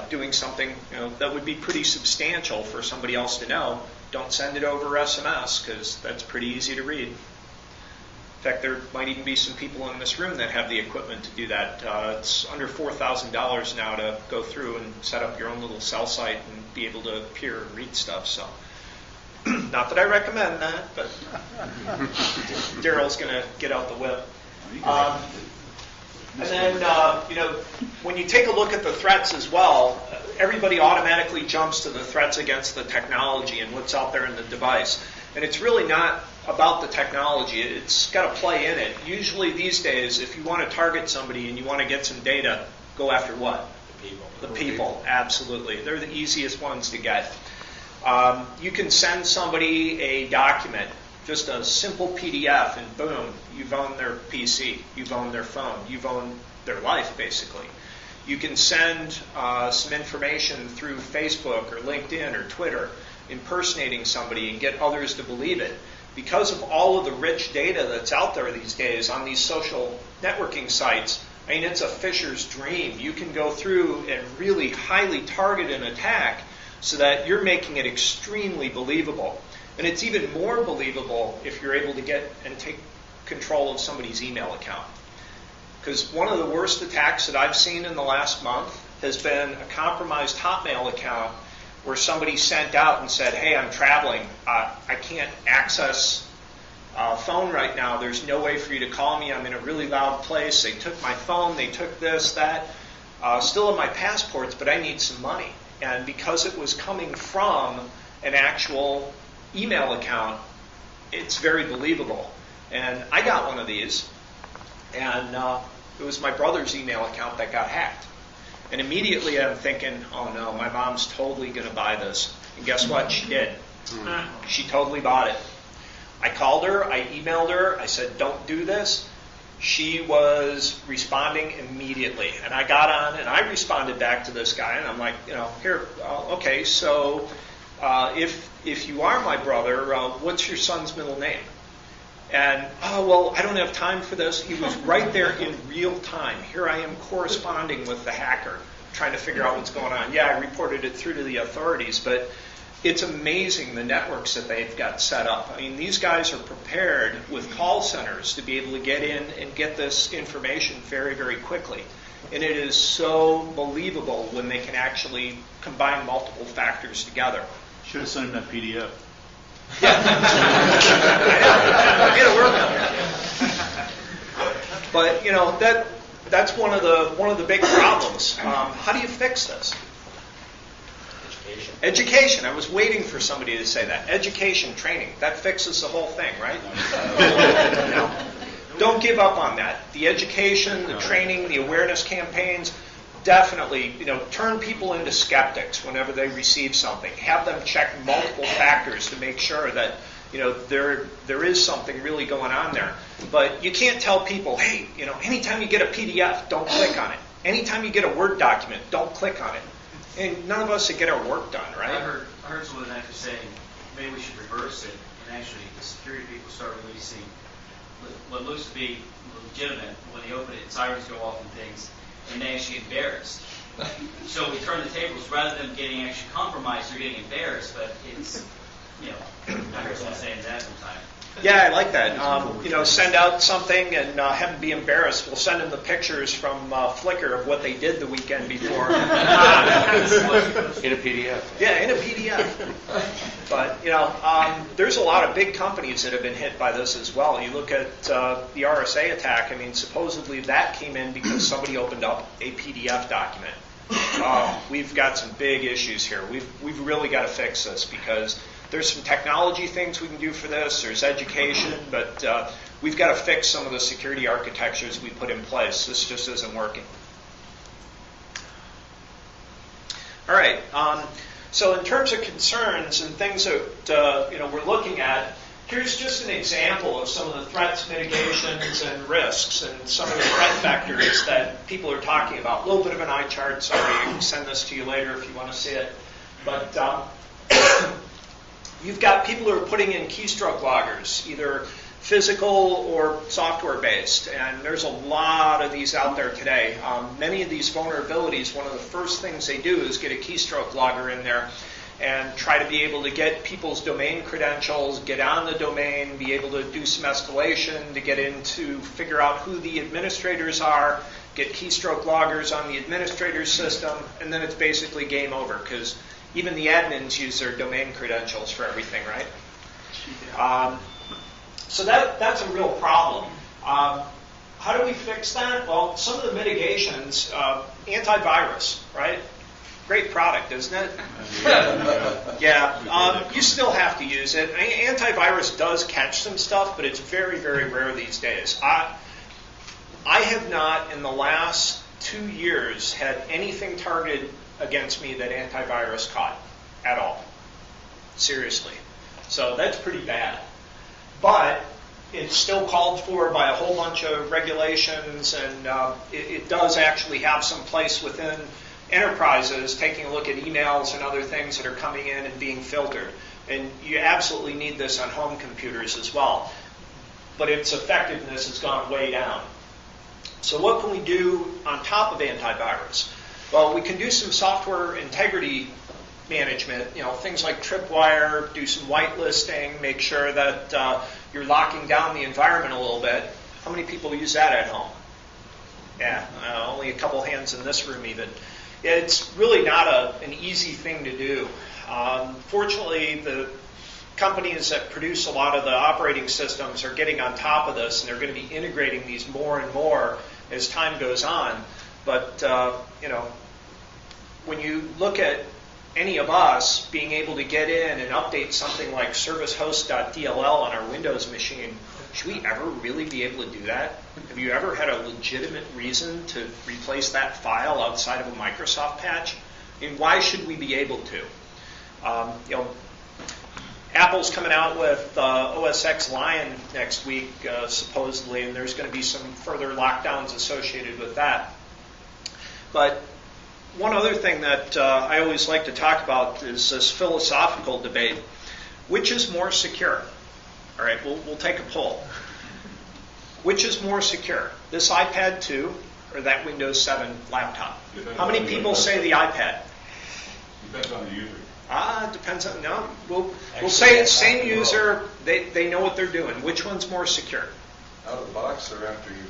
Speaker 3: doing something that would be pretty substantial for somebody else to know, don't send it over SMS because that's pretty easy to read. In fact, there might even be some people in this room that have the equipment to do that. It's under $4,000 now to go through and set up your own little cell site and be able to peer and read stuff. So, not that I recommend that, but Daryl's going to get out the whip. And then, when you take a look at the threats as well, everybody automatically jumps to the threats against the technology and what's out there in the device. And it's really not about the technology. It's got to play in it. Usually these days, if you want to target somebody and you want to get some data, go after what?
Speaker 2: The people.
Speaker 3: The people, absolutely. They're the easiest ones to get. You can send somebody a document, just a simple PDF, and boom, you've owned their PC, you've owned their phone, you've owned their life, basically. You can send some information through Facebook or LinkedIn or Twitter, impersonating somebody and get others to believe it. Because of all of the rich data that's out there these days on these social networking sites, I mean, it's a fisher's dream. You can go through and really highly target an attack so that you're making it extremely believable. And it's even more believable if you're able to get and take control of somebody's email account. Because one of the worst attacks that I've seen in the last month has been a compromised Hotmail account where somebody sent out and said, hey, I'm traveling. I can't access phone right now. There's no way for you to call me. I'm in a really loud place. They took my phone. They took this, that. Still in my passports, but I need some money. And because it was coming from an actual email account, it's very believable. And I got one of these, and it was my brother's email account that got hacked. And immediately I'm thinking, oh no, my mom's totally going to buy this. And guess what? She did. She totally bought it. I called her, I emailed her, I said, don't do this. She was responding immediately. And I got on and I responded back to this guy, and I'm like, here, okay, so if you are my brother, what's your son's middle name? And, oh, well, I don't have time for this. He was right there in real time. Here I am corresponding with the hacker, trying to figure out what's going on. Yeah, I reported it through to the authorities, but it's amazing the networks that they've got set up. I mean, these guys are prepared with call centers to be able to get in and get this information very, very quickly. And it is so believable when they can actually combine multiple factors together.
Speaker 1: Should have sent him that PDF.
Speaker 3: Yeah. I got to work on that. But that's one of the big problems. How do you fix this? Education. I was waiting for somebody to say that. Education, training. That fixes the whole thing, right? No. Don't give up on that. The education, the training, the awareness campaigns, definitely, turn people into skeptics whenever they receive something. Have them check multiple factors to make sure that, there is something really going on there. But you can't tell people, hey, anytime you get a PDF, don't click on it. Anytime you get a Word document, don't click on it. And none of us would get our work done, right?
Speaker 6: I heard someone actually saying maybe we should reverse it, and actually the security people start releasing what looks to be legitimate. When they open it, sirens go off and things, and they actually get embarrassed. So we turn the tables. Rather than getting actually compromised, they're getting embarrassed. But it's, I heard someone saying that sometime.
Speaker 3: Yeah, I like that. Send out something and have them be embarrassed. We'll send them the pictures from Flickr of what they did the weekend before.
Speaker 4: In a PDF.
Speaker 3: Yeah, in a PDF. But, there's a lot of big companies that have been hit by this as well. You look at the RSA attack. I mean, supposedly that came in because somebody opened up a PDF document. We've got some big issues here. We've really got to fix this because there's some technology things we can do for this. There's education, but we've got to fix some of the security architectures we put in place. This just isn't working. All right. So in terms of concerns and things that we're looking at, here's just an example of some of the threats, mitigations, and risks, and some of the threat factors that people are talking about. A little bit of an eye chart. Sorry, I can send this to you later if you want to see it. But you've got people who are putting in keystroke loggers, either physical or software-based, and there's a lot of these out there today. Many of these vulnerabilities, one of the first things they do is get a keystroke logger in there, and try to be able to get people's domain credentials, get on the domain, be able to do some escalation, to get into figure out who the administrators are, get keystroke loggers on the administrator's system, and then it's basically game over because even the admins use their domain credentials for everything, right? So that's a real problem. How do we fix that? Well, some of the mitigations, antivirus, right? Great product, isn't it? Yeah, you still have to use it. Antivirus does catch some stuff, but it's very, very rare these days. I have not, in the last 2 years, had anything targeted against me that antivirus caught at all. Seriously. So that's pretty bad. But it's still called for by a whole bunch of regulations, and it does actually have some place within enterprises taking a look at emails and other things that are coming in and being filtered. And you absolutely need this on home computers as well. But its effectiveness has gone way down. So what can we do on top of antivirus? Well, we can do some software integrity management, things like tripwire, do some whitelisting, make sure that you're locking down the environment a little bit. How many people use that at home? Yeah, only a couple hands in this room even. It's really not an easy thing to do. Fortunately, the companies that produce a lot of the operating systems are getting on top of this, and they're going to be integrating these more and more as time goes on. But, when you look at any of us being able to get in and update something like servicehost.dll on our Windows machine, should we ever really be able to do that? Have you ever had a legitimate reason to replace that file outside of a Microsoft patch? I mean, why should we be able to? Apple's coming out with OS X Lion next week, supposedly, and there's going to be some further lockdowns associated with that. But one other thing that I always like to talk about is this philosophical debate. Which is more secure? All right, we'll take a poll. Which is more secure, this iPad 2 or that Windows 7 laptop? How many people say the iPad?
Speaker 7: Depends on the user.
Speaker 3: It depends on, no. We'll say it's same user, they know what they're doing. Which one's more secure?
Speaker 7: Out of the box or after you?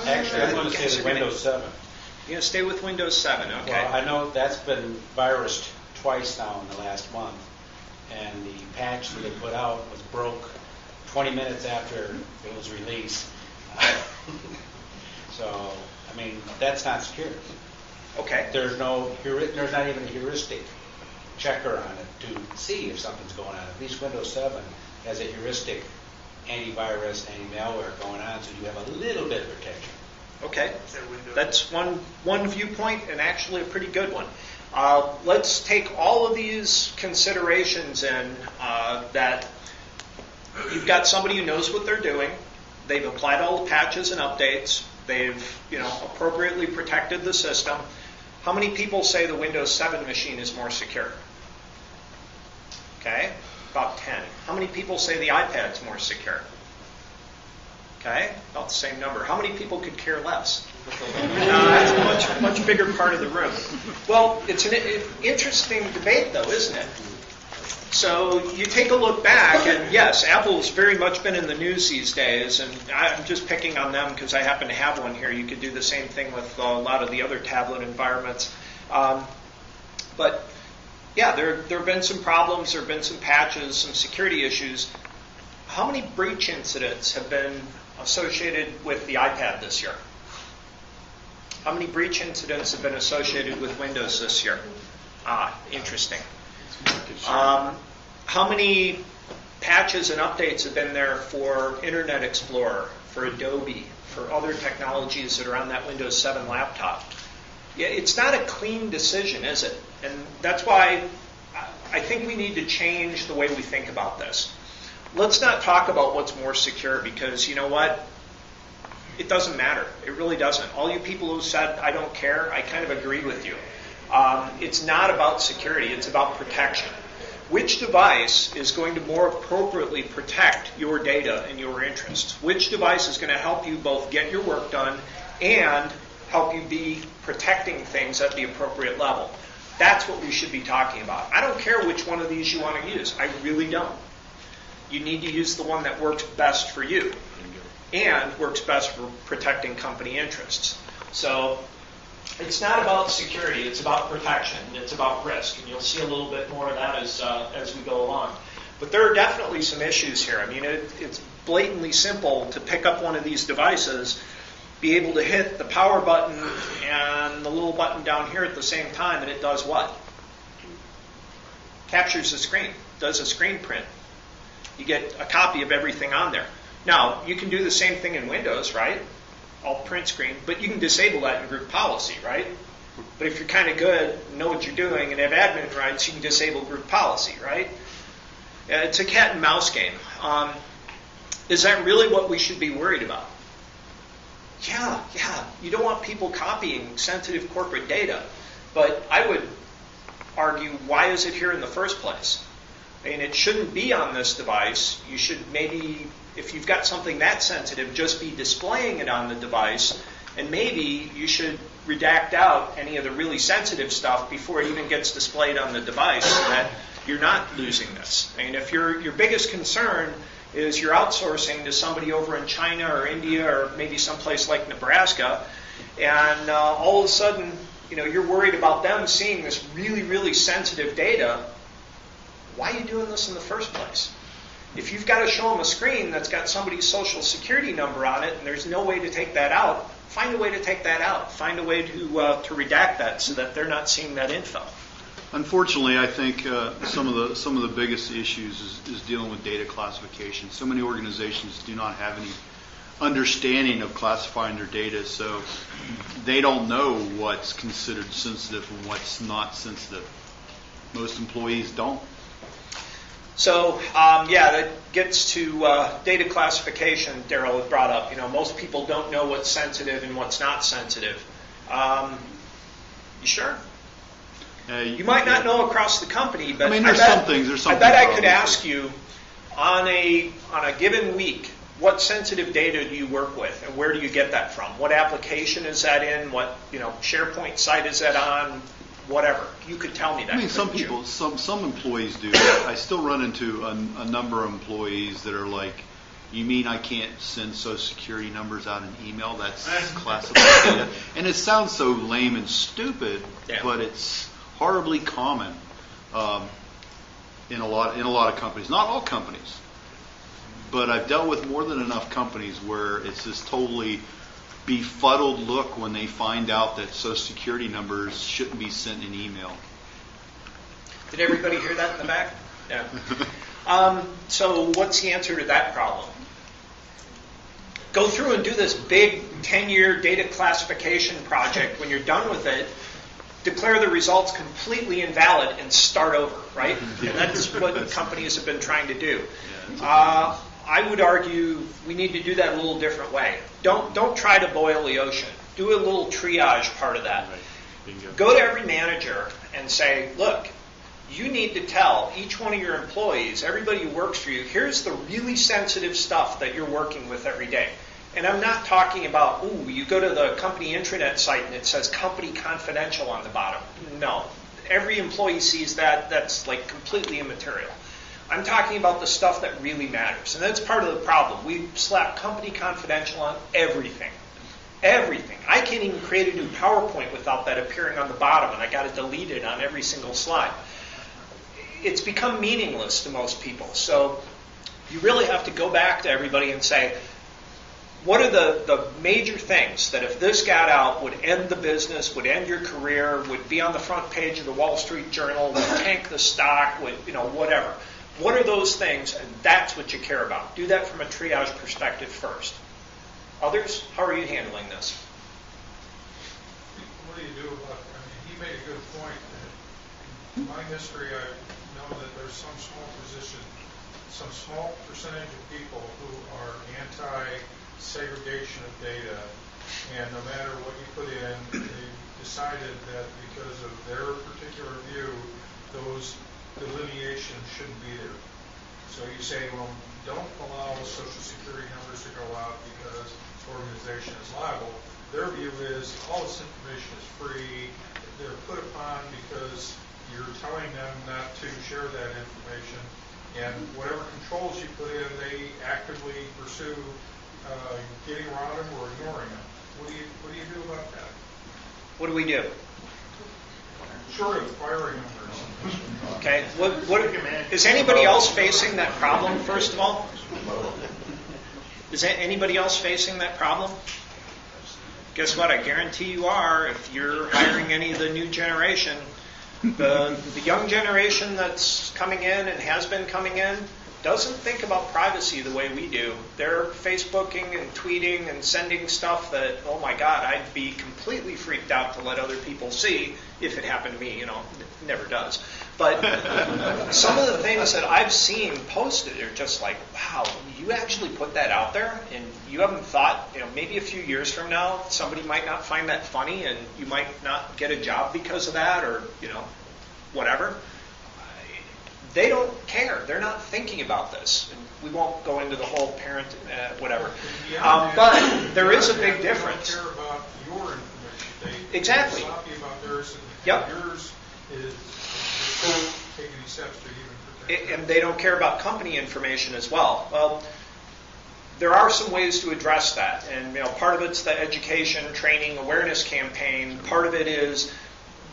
Speaker 2: Actually, I'm going to say the Windows 7.
Speaker 3: You're going to stay with Windows 7, okay.
Speaker 2: Well, I know that's been virused twice now in the last month, and the patch that they put out was broke 20 minutes after it was released. So, I mean, that's not secure.
Speaker 3: Okay.
Speaker 2: There's not even a heuristic checker on it to see if something's going on. At least Windows 7 has a heuristic antivirus, anti-malware going on, so you have a little bit of protection.
Speaker 3: Okay, that's one viewpoint, and actually a pretty good one. Let's take all of these considerations in, that you've got somebody who knows what they're doing, they've applied all the patches and updates, they've appropriately protected the system. How many people say the Windows 7 machine is more secure? Okay, about 10. How many people say the iPad's more secure? Okay, about the same number. How many people could care less? That's a much bigger part of the room. Well, it's an interesting debate, though, isn't it? So you take a look back, and yes, Apple's very much been in the news these days, and I'm just picking on them because I happen to have one here. You could do the same thing with a lot of the other tablet environments. But yeah, there have been some problems, there have been some patches, some security issues. How many breach incidents have been associated with the iPad this year? How many breach incidents have been associated with Windows this year? Interesting. How many patches and updates have been there for Internet Explorer, for Adobe, for other technologies that are on that Windows 7 laptop? Yeah, it's not a clean decision, is it? And that's why I think we need to change the way we think about this. Let's not talk about what's more secure, because you know what? It doesn't matter. It really doesn't. All you people who said, I don't care, I kind of agree with you. It's not about security. It's about protection. Which device is going to more appropriately protect your data and your interests? Which device is going to help you both get your work done and help you be protecting things at the appropriate level? That's what we should be talking about. I don't care which one of these you want to use. I really don't. You need to use the one that works best for you and works best for protecting company interests. So it's not about security. It's about protection. It's about risk. And you'll see a little bit more of that as we go along. But there are definitely some issues here. I mean, it's blatantly simple to pick up one of these devices, be able to hit the power button and the little button down here at the same time, and it does what? Captures the screen, does a screen print. You get a copy of everything on there. Now, you can do the same thing in Windows, right? Alt print screen, but you can disable that in group policy, right? But if you're kind of good, know what you're doing, and have admin rights, you can disable group policy, right? It's a cat and mouse game. Is that really what we should be worried about? Yeah. You don't want people copying sensitive corporate data. But I would argue, why is it here in the first place? I mean, it shouldn't be on this device. You should maybe, if you've got something that sensitive, just be displaying it on the device. And maybe you should redact out any of the really sensitive stuff before it even gets displayed on the device so that you're not losing this. I mean, if your biggest concern is you're outsourcing to somebody over in China or India or maybe someplace like Nebraska, and all of a sudden, you're worried about them seeing this really, really sensitive data, why are you doing this in the first place? If you've got to show them a screen that's got somebody's social security number on it and there's no way to take that out, find a way to take that out. Find a way to redact that so that they're not seeing that info.
Speaker 1: Unfortunately, I think some of the biggest issues is dealing with data classification. So many organizations do not have any understanding of classifying their data, so they don't know what's considered sensitive and what's not sensitive. Most employees don't.
Speaker 3: So, that gets to data classification. Daryl had brought up. Most people don't know what's sensitive and what's not sensitive. You sure? You might not know across the company, but
Speaker 1: there's some things.
Speaker 3: I bet I could ask you on a given week, what sensitive data do you work with, and where do you get that from? What application is that in? What SharePoint site is that on? Whatever. You could tell me that.
Speaker 1: Some people, some employees do. I still run into a number of employees that are like, "You mean I can't send Social Security numbers out in email? That's classified data." And it sounds so lame and stupid, but it's horribly common in a lot of companies. Not all companies, but I've dealt with more than enough companies where it's this totally befuddled look when they find out that Social Security numbers shouldn't be sent in email.
Speaker 3: Did everybody hear that in the back? Yeah. So what's the answer to that problem? Go through and do this big 10-year data classification project. When you're done with it, declare the results completely invalid and start over, right? And that's what companies have been trying to do. I would argue we need to do that a little different way. Don't try to boil the ocean. Do a little triage part of that. Go to every manager and say, look, you need to tell each one of your employees, everybody who works for you, here's the really sensitive stuff that you're working with every day. And I'm not talking about, you go to the company intranet site and it says company confidential on the bottom. No. Every employee sees that. That's like completely immaterial. I'm talking about the stuff that really matters. And that's part of the problem. We slap company confidential on everything. Everything. I can't even create a new PowerPoint without that appearing on the bottom, and I got to delete it on every single slide. It's become meaningless to most people. So you really have to go back to everybody and say, what are the major things that if this got out would end the business, would end your career, would be on the front page of the Wall Street Journal, would tank the stock, would, whatever. What are those things? And that's what you care about. Do that from a triage perspective first. Others, how are you handling this?
Speaker 8: What do you do about, he made a good point that in my history I know that there's some small percentage of people who are anti-segregation of data, and no matter what you put in, they decided that because of their particular view, those delineation shouldn't be there. So you say, well, don't allow Social Security numbers to go out because the organization is liable. their view is all this information is free. They're put upon because you're telling them not to share that information, and whatever controls you put in, they actively pursue getting around them or ignoring them. What do you do about that?
Speaker 3: What do we do?
Speaker 8: Short of firing them or something.
Speaker 3: Okay. Is anybody else facing that problem, first of all? Is anybody else facing that problem? Guess what? I guarantee you are if you're hiring any of the new generation. The young generation that's coming in and has been coming in doesn't think about privacy the way we do. They're Facebooking and tweeting and sending stuff that, oh my God, I'd be completely freaked out to let other people see if it happened to me. It never does. But some of the things that I've seen posted are just like, wow, you actually put that out there, and you haven't thought, maybe a few years from now, somebody might not find that funny, and you might not get a job because of that, or whatever. They don't care. They're not thinking about this. And we won't go into the whole parent, whatever. But there is a big difference.
Speaker 8: They don't care about your information.
Speaker 3: Exactly.
Speaker 8: They're sloppy about theirs, and
Speaker 3: Yep.
Speaker 8: yours is taking these steps to even protect them.
Speaker 3: And they don't care about company information as well. Well, there are some ways to address that. And part of it's the education, training, awareness campaign. Part of it is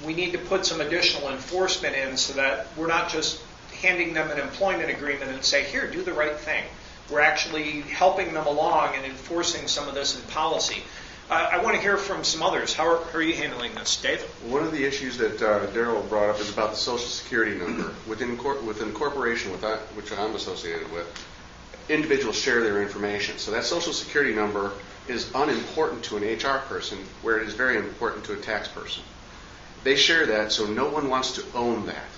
Speaker 3: we need to put some additional enforcement in so that we're not just handing them an employment agreement and say, here, do the right thing. We're actually helping them along and enforcing some of this in policy. I want to hear from some others. How are you handling this, Dave?
Speaker 9: One of the issues that Daryl brought up is about the Social Security number. Within corporation, which I'm associated with, individuals share their information. So that Social Security number is unimportant to an HR person, where it is very important to a tax person. They share that, so no one wants to own that.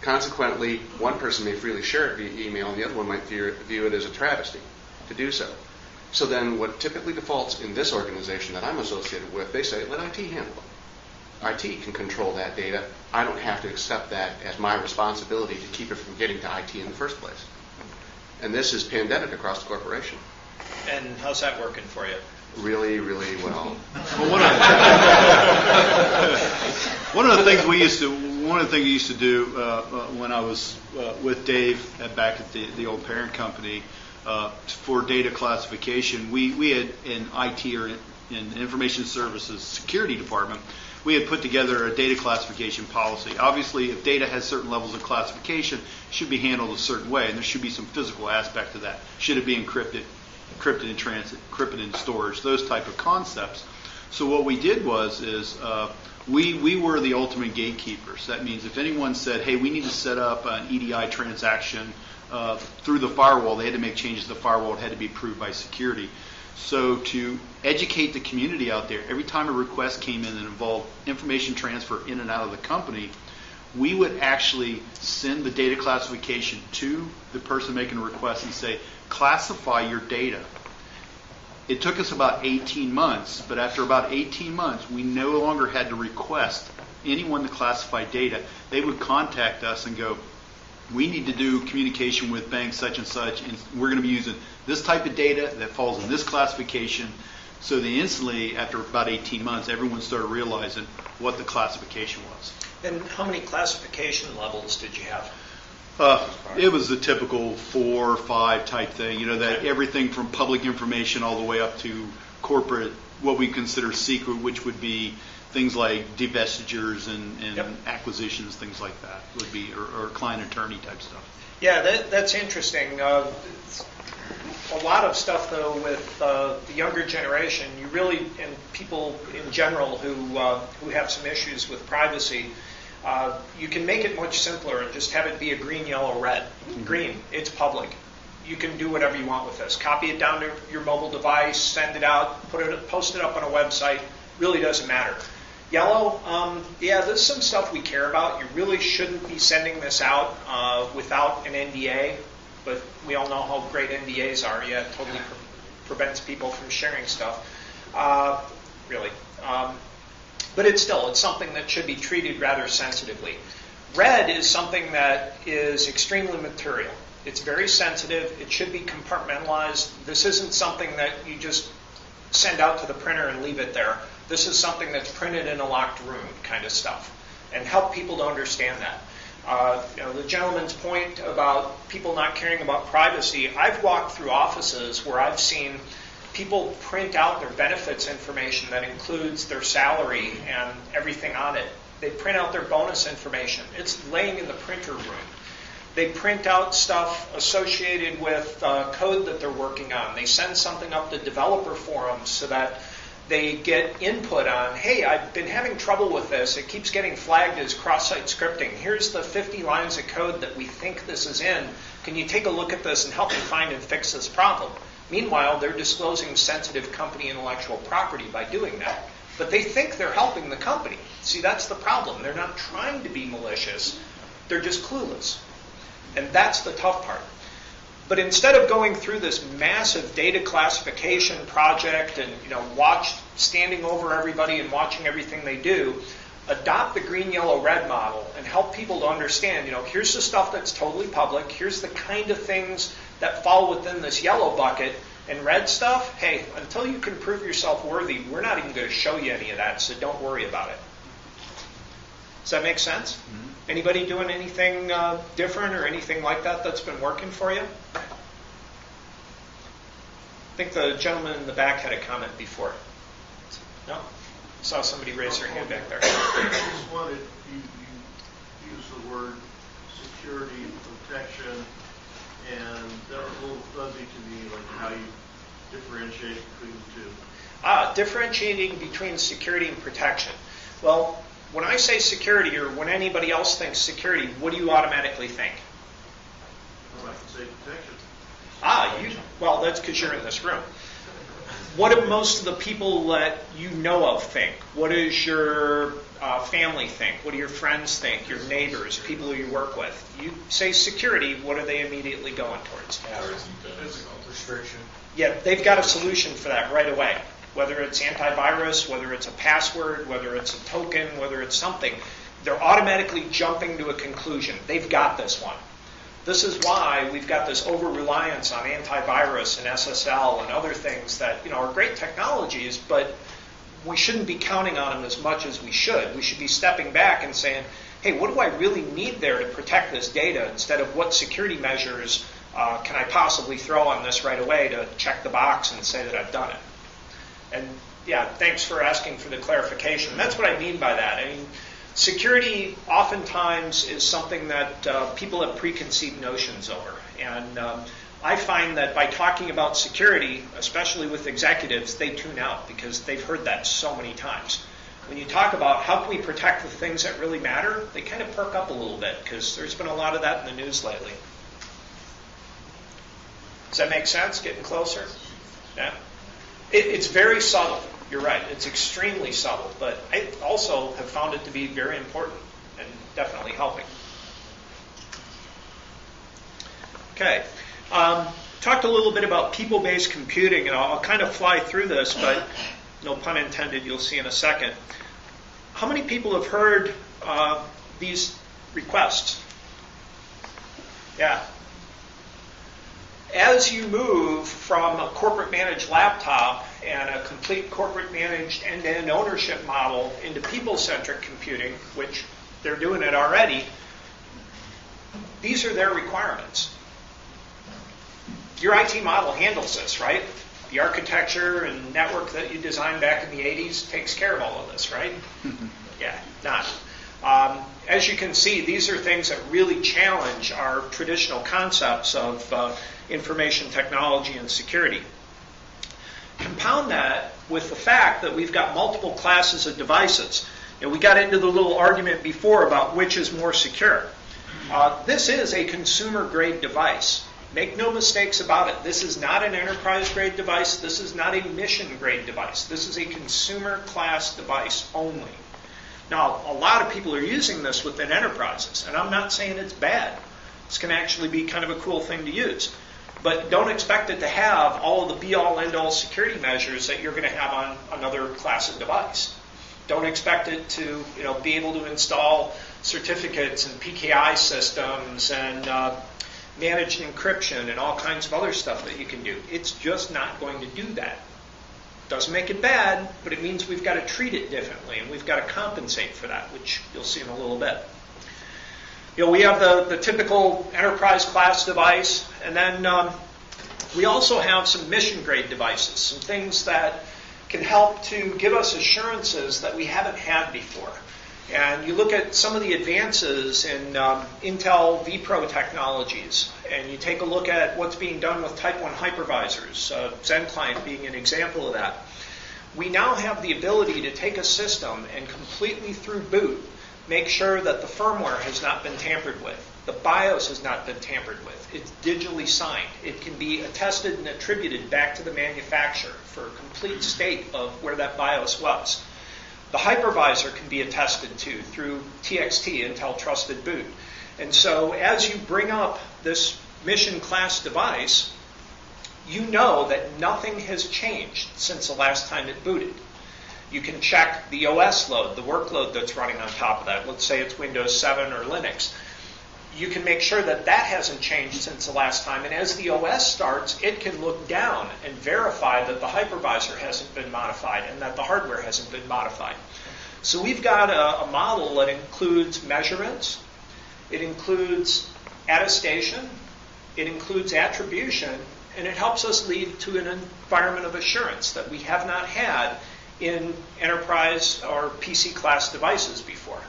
Speaker 9: Consequently, one person may freely share it via email, and the other one might view it as a travesty to do so. So then what typically defaults in this organization that I'm associated with, they say, let IT handle it. IT can control that data. I don't have to accept that as my responsibility to keep it from getting to IT in the first place. And this is pandemic across the corporation.
Speaker 3: And how's that working for you?
Speaker 9: Really, really well.
Speaker 1: Well, one of the things we used to do when I was with Dave back at the old parent company for data classification, we had in IT or in information services security department, we had put together a data classification policy. Obviously, if data has certain levels of classification, it should be handled a certain way, and there should be some physical aspect to that. Should it be encrypted in transit, encrypted in storage, those type of concepts. So what we did is we were the ultimate gatekeepers. That means if anyone said, hey, we need to set up an EDI transaction through the firewall, they had to make changes to the firewall. It had to be approved by security. So to educate the community out there, every time a request came in that involved information transfer in and out of the company, we would actually send the data classification to the person making a request and say, classify your data. It took us about 18 months, but after about 18 months, we no longer had to request anyone to classify data. They would contact us and go, we need to do communication with bank such and such, and we're going to be using this type of data that falls in this classification. So they instantly, after about 18 months, everyone started realizing what the classification was.
Speaker 3: And how many classification levels did you have?
Speaker 1: It was the typical 4 or 5 type thing, that everything from public information all the way up to corporate, what we consider secret, which would be things like divestitures and
Speaker 3: Yep.
Speaker 1: acquisitions, things like that would be, or client attorney type stuff.
Speaker 3: Yeah, that's interesting. A lot of stuff, though, with the younger generation, you really, and people in general who have some issues with privacy, you can make it much simpler and just have it be a green, yellow, red. Green, it's public. You can do whatever you want with this. Copy it down to your mobile device, send it out, post it up on a website. Really doesn't matter. Yellow, there's some stuff we care about. You really shouldn't be sending this out without an NDA, but we all know how great NDAs are. Yeah, it totally prevents people from sharing stuff. Really. But it's something that should be treated rather sensitively. Red is something that is extremely material. It's very sensitive. It should be compartmentalized. This isn't something that you just send out to the printer and leave it there. This is something that's printed in a locked room kind of stuff, and help people to understand that. The gentleman's point about people not caring about privacy, I've walked through offices where I've seen people print out their benefits information that includes their salary and everything on it. They print out their bonus information. It's laying in the printer room. They print out stuff associated with code that they're working on. They send something up to developer forums so that they get input on, hey, I've been having trouble with this. It keeps getting flagged as cross-site scripting. Here's the 50 lines of code that we think this is in. Can you take a look at this and help me find and fix this problem? Meanwhile, they're disclosing sensitive company intellectual property by doing that. But they think they're helping the company. See, that's the problem. They're not trying to be malicious. They're just clueless. And that's the tough part. But instead of going through this massive data classification project and standing over everybody and watching everything they do, adopt the green, yellow, red model and help people to understand, here's the stuff that's totally public, here's the kind of things that fall within this yellow bucket, and red stuff, hey, until you can prove yourself worthy, we're not even going to show you any of that, so don't worry about it. Does that make sense? Mm-hmm. Anybody doing anything different or anything like that that's been working for you? I think the gentleman in the back had a comment before. No? Saw somebody raise their hand back there.
Speaker 10: I just wanted, you use the word security and protection, and that was a little fuzzy to me, like how you differentiate between the two.
Speaker 3: Differentiating between security and protection. Well, when I say security, or when anybody else thinks security, what do you automatically think?
Speaker 10: Well, I can say protection.
Speaker 3: Well, that's because you're in this room. What do most of the people that you know of think? What does your family think? What do your friends think? Your neighbors, people who you work with? You say security, what are they immediately going towards?
Speaker 8: Physical restriction.
Speaker 3: Yeah, they've got a solution for that right away. Whether it's antivirus, whether it's a password, whether it's a token, whether it's something, they're automatically jumping to a conclusion. They've got this one. This is why we've got this over-reliance on antivirus and SSL and other things that are great technologies, but we shouldn't be counting on them as much as we should. We should be stepping back and saying, hey, what do I really need there to protect this data, instead of what security measures can I possibly throw on this right away to check the box and say that I've done it. And yeah, thanks for asking for the clarification. That's what I mean by that. I mean, security oftentimes is something that people have preconceived notions over. And I find that by talking about security, especially with executives, they tune out because they've heard that so many times. When you talk about how can we protect the things that really matter, they kind of perk up a little bit because there's been a lot of that in the news lately. Does that make sense? Getting closer? Yeah. It's very subtle. You're right. It's extremely subtle, but I also have found it to be very important and definitely helping. Okay. Talked a little bit about people-based computing, and I'll kind of fly through this, but no pun intended, you'll see in a second. How many people have heard these requests? Yeah. As you move from a corporate managed laptop and a complete corporate managed end-to-end ownership model into people-centric computing, which they're doing it already, these are their requirements. Your IT model handles this, right? The architecture and network that you designed back in the 80s takes care of all of this, right? Yeah, not. As you can see, these are things that really challenge our traditional concepts of information technology and security. Compound that with the fact that we've got multiple classes of devices. We got into the little argument before about which is more secure. This is a consumer-grade device. Make no mistakes about it. This is not an enterprise-grade device. This is not a mission-grade device. This is a consumer-class device only. Now, a lot of people are using this within enterprises, and I'm not saying it's bad. This can actually be kind of a cool thing to use. But don't expect it to have all of the be-all, end-all security measures that you're going to have on another class of device. Don't expect it to be able to install certificates and PKI systems and managed encryption and all kinds of other stuff that you can do. It's just not going to do that. Doesn't make it bad, but it means we've got to treat it differently, and we've got to compensate for that, which you'll see in a little bit. We have the typical enterprise class device, and then we also have some mission-grade devices, some things that can help to give us assurances that we haven't had before. And you look at some of the advances in Intel vPro technologies, and you take a look at what's being done with Type 1 hypervisors, Zen Client being an example of that. We now have the ability to take a system and completely through boot make sure that the firmware has not been tampered with, the BIOS has not been tampered with, it's digitally signed. It can be attested and attributed back to the manufacturer for a complete state of where that BIOS was. The hypervisor can be attested to through TXT, Intel Trusted Boot. And so as you bring up this mission class device, you know that nothing has changed since the last time it booted. You can check the OS load, the workload that's running on top of that. Let's say it's Windows 7 or Linux. You can make sure that that hasn't changed since the last time. And as the OS starts, it can look down and verify that the hypervisor hasn't been modified and that the hardware hasn't been modified. So we've got a model that includes measurements, it includes attestation, it includes attribution, and it helps us lead to an environment of assurance that we have not had in enterprise or PC class devices before.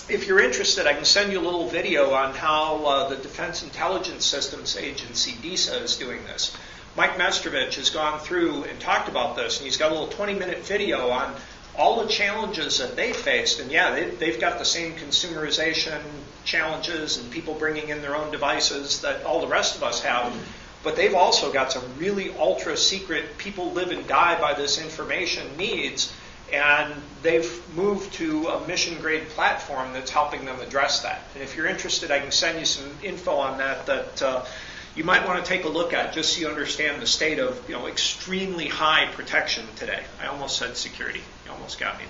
Speaker 3: If you're interested, I can send you a little video on how the Defense Intelligence Systems Agency, DISA, is doing this. Mike Mestrovich has gone through and talked about this, and he's got a little 20-minute video on all the challenges that they faced. And yeah, they've got the same consumerization challenges and people bringing in their own devices that all the rest of us have. But they've also got some really ultra-secret, people live and die by this information needs, and they've moved to a mission-grade platform that's helping them address that. And if you're interested, I can send you some info on that you might want to take a look at just so you understand the state of extremely high protection today. I almost said security. You almost got me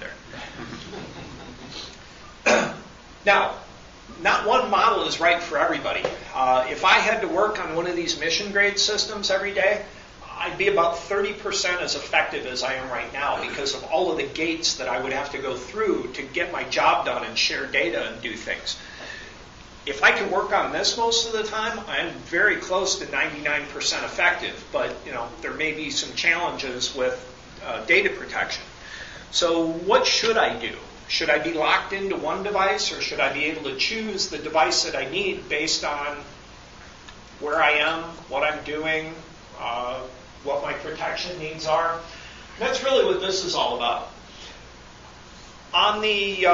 Speaker 3: there. Now, not one model is right for everybody. If I had to work on one of these mission-grade systems every day, I'd be about 30% as effective as I am right now because of all of the gates that I would have to go through to get my job done and share data and do things. If I can work on this most of the time, I'm very close to 99% effective, but there may be some challenges with data protection. So what should I do? Should I be locked into one device, or should I be able to choose the device that I need based on where I am, what I'm doing, what my protection needs are? And that's really what this is all about. On the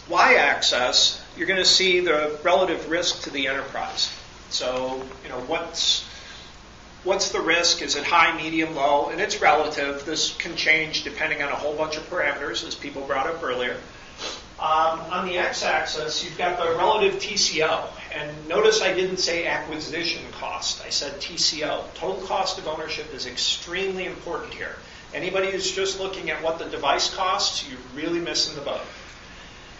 Speaker 3: y-axis, you're going to see the relative risk to the enterprise. So, what's the risk? Is it high, medium, low? And it's relative. This can change depending on a whole bunch of parameters, as people brought up earlier. On the x-axis, you've got the relative TCO. And notice I didn't say acquisition cost. I said TCO. Total cost of ownership is extremely important here. Anybody who's just looking at what the device costs, you're really missing the boat.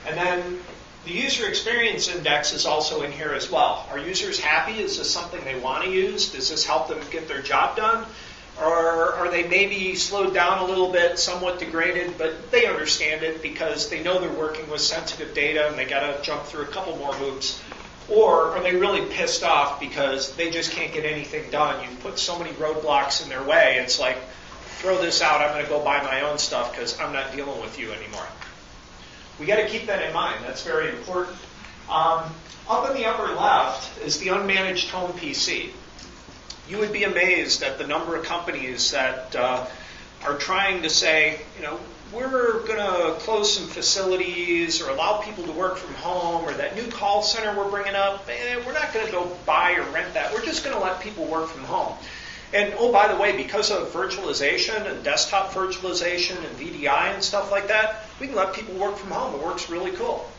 Speaker 3: And then the user experience index is also in here as well. Are users happy? Is this something they want to use? Does this help them get their job done? Or are they maybe slowed down a little bit, somewhat degraded, but they understand it because they know they're working with sensitive data and they got to jump through a couple more hoops? Or are they really pissed off because they just can't get anything done? You've put so many roadblocks in their way, it's like, throw this out, I'm going to go buy my own stuff because I'm not dealing with you anymore. We got to keep that in mind. That's very important. Up in the upper left is the unmanaged home PC. You would be amazed at the number of companies that are trying to say, we're going to close some facilities or allow people to work from home, or that new call center we're bringing up, we're not going to go buy or rent that. We're just going to let people work from home. And, oh, by the way, because of virtualization and desktop virtualization and VDI and stuff like that, we can let people work from home. It works really cool.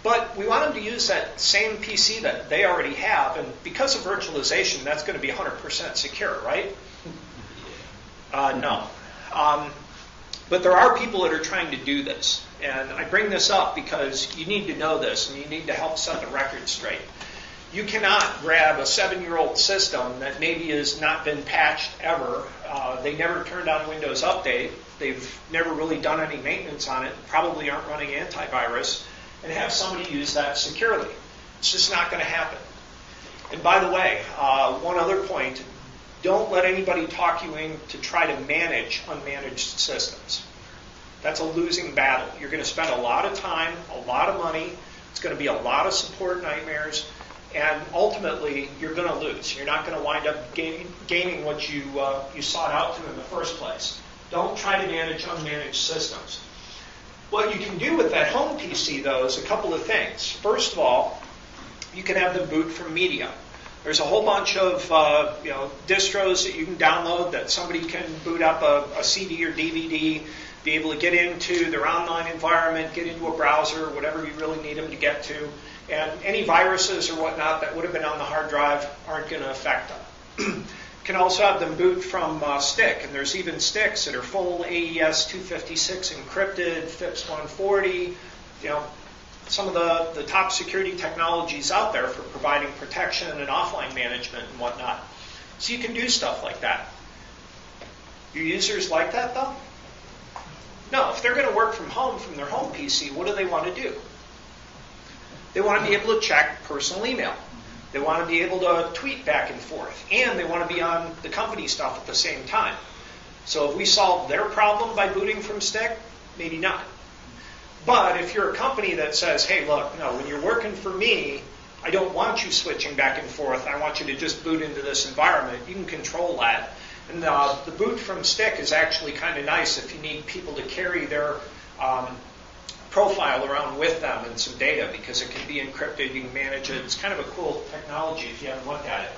Speaker 3: But we want them to use that same PC that they already have, and because of virtualization, that's going to be 100% secure, right? No. But there are people that are trying to do this. And I bring this up because you need to know this, and you need to help set the record straight. You cannot grab a 7-year-old system that maybe has not been patched ever. They never turned on Windows Update. They've never really done any maintenance on it, probably aren't running antivirus, and have somebody use that securely. It's just not going to happen. And by the way, one other point, don't let anybody talk you into try to manage unmanaged systems. That's a losing battle. You're going to spend a lot of time, a lot of money. It's going to be a lot of support nightmares. And ultimately, you're going to lose. You're not going to wind up gaining what you sought out to in the first place. Don't try to manage unmanaged systems. What you can do with that home PC, though, is a couple of things. First of all, you can have them boot from media. There's a whole bunch of distros that you can download that somebody can boot up a CD or DVD, be able to get into their online environment, get into a browser, whatever you really need them to get to. And any viruses or whatnot that would have been on the hard drive aren't going to affect them. Can also have them boot from stick, and there's even sticks that are full AES 256 encrypted, FIPS 140, some of the top security technologies out there for providing protection and offline management and whatnot. So you can do stuff like that. Your users like that, though? No, if they're going to work from home from their home PC, what do they want to do? They want to be able to check personal email. They want to be able to tweet back and forth. And they want to be on the company stuff at the same time. So if we solve their problem by booting from stick, maybe not. But if you're a company that says, hey, look, no, when you're working for me, I don't want you switching back and forth. I want you to just boot into this environment. You can control that. And the boot from stick is actually kind of nice if you need people to carry their profile around with them and some data, because it can be encrypted. You can manage it. It's kind of a cool technology if you haven't looked at it.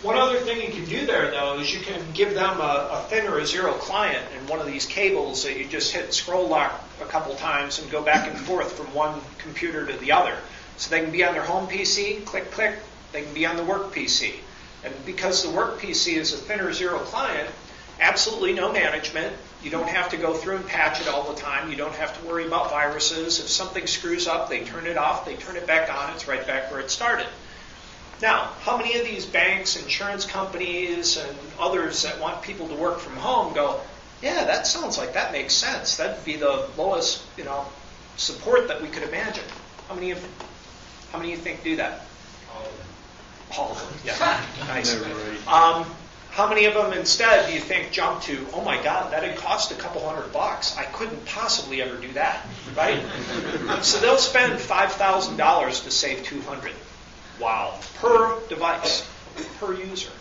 Speaker 3: One other thing you can do there, though, is you can give them a thin or a zero client and one of these cables that you just hit scroll lock a couple times and go back and forth from one computer to the other. So they can be on their home PC, click, click. They can be on the work PC. And because the work PC is a thin or zero client, absolutely no management. You don't have to go through and patch it all the time. You don't have to worry about viruses. If something screws up, they turn it off, they turn it back on. It's right back where it started. Now, how many of these banks, insurance companies, and others that want people to work from home go, yeah, that sounds like that makes sense. That'd be the lowest, support that we could imagine. How many of you think do that? All of them. Yeah. Nice. How many of them instead do you think jump to, oh my God, that'd cost a couple $100. I couldn't possibly ever do that, right? So they'll spend $5,000 to save $200. Wow. Per device, per user.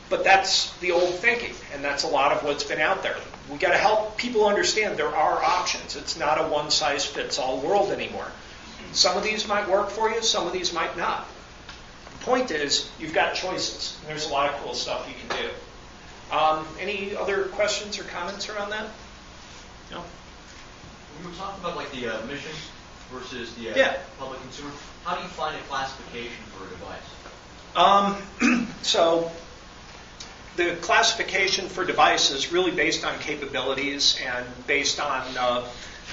Speaker 3: But that's the old thinking, and that's a lot of what's been out there. We've got to help people understand there are options. It's not a one-size-fits-all world anymore. Some of these might work for you, some of these might not. The point is, you've got choices, and there's a lot of cool stuff you can do. Any other questions or comments around that? No?
Speaker 11: When we were talking about the mission versus the public consumer, how do you find a classification for a device?
Speaker 3: So the classification for device is really based on capabilities and based on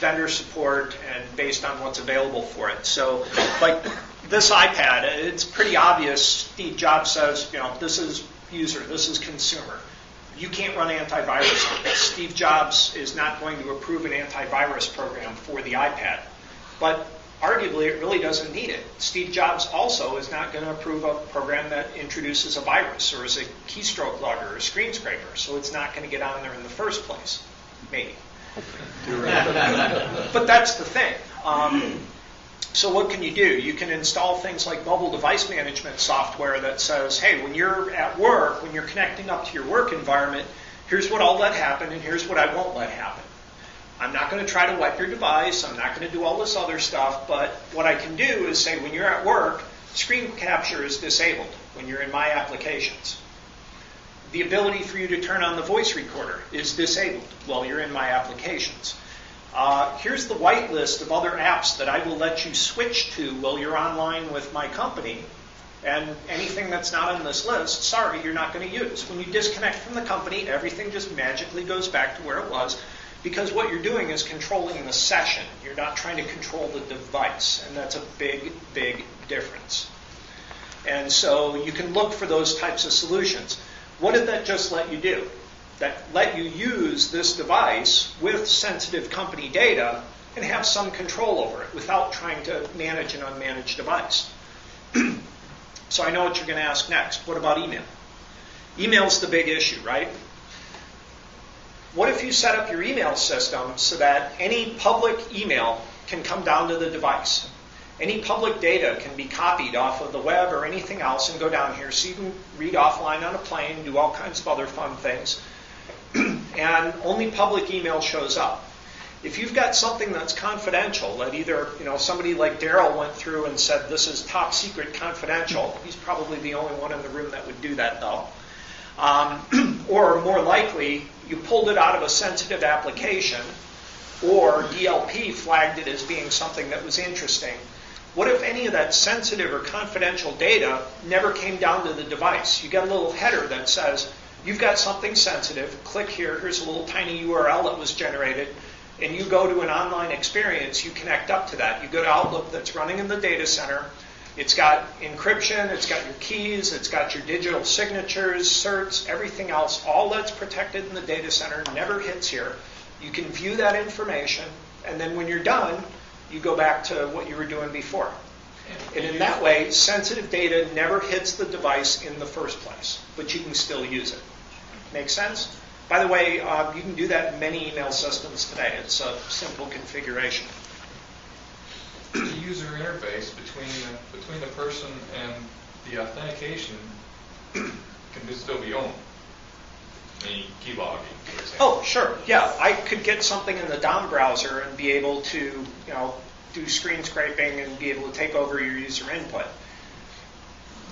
Speaker 3: vendor support and based on what's available for it. So like this iPad, it's pretty obvious. Steve Jobs says, this is user, this is consumer. You can't run antivirus on this. Steve Jobs is not going to approve an antivirus program for the iPad. But arguably, it really doesn't need it. Steve Jobs also is not going to approve a program that introduces a virus or is a keystroke logger or a screen scraper, so it's not going to get on there in the first place. Maybe. But that's the thing. So what can you do? You can install things like mobile device management software that says, hey, when you're at work, when you're connecting up to your work environment, here's what I'll let happen and here's what I won't let happen. I'm not going to try to wipe your device. I'm not going to do all this other stuff. But what I can do is say when you're at work, screen capture is disabled when you're in my applications. The ability for you to turn on the voice recorder is disabled while you're in my applications. Here's the whitelist of other apps that I will let you switch to while you're online with my company. And anything that's not on this list, sorry, you're not going to use. When you disconnect from the company, everything just magically goes back to where it was. because what you're doing is controlling the session. You're not trying to control the device, and that's a big, big difference. And so you can look for those types of solutions. What did that just let you do? That let you use this device with sensitive company data and have some control over it without trying to manage an unmanaged device. So I know what you're going to ask next. What about email? Email's the big issue, right? What if you set up your email system so that any public email can come down to the device? Any public data can be copied off of the web or anything else and go down here so you can read offline on a plane, do all kinds of other fun things, and only public email shows up. If you've got something that's confidential, that either somebody like Daryl went through and said this is top secret confidential, he's probably the only one in the room that would do that though, or more likely you pulled it out of a sensitive application, or DLP flagged it as being something that was interesting. What if any of that sensitive or confidential data never came down to the device? You got a little header that says, you've got something sensitive, click here, here's a little tiny URL that was generated, and you go to an online experience, you connect up to that. You go to Outlook that's running in the data center. It's got encryption, it's got your keys, it's got your digital signatures, certs, everything else. All that's protected in the data center never hits here. You can view that information, and then when you're done, you go back to what you were doing before. And in that way, sensitive data never hits the device in the first place, but you can still use it. Make sense? By the way, you can do that in many email systems today. It's a simple configuration.
Speaker 12: The user interface between the person and the authentication can still be owned. Keylogging, for example.
Speaker 3: Oh, sure. Yeah, I could get something in the DOM browser and be able to, do screen scraping and be able to take over your user input.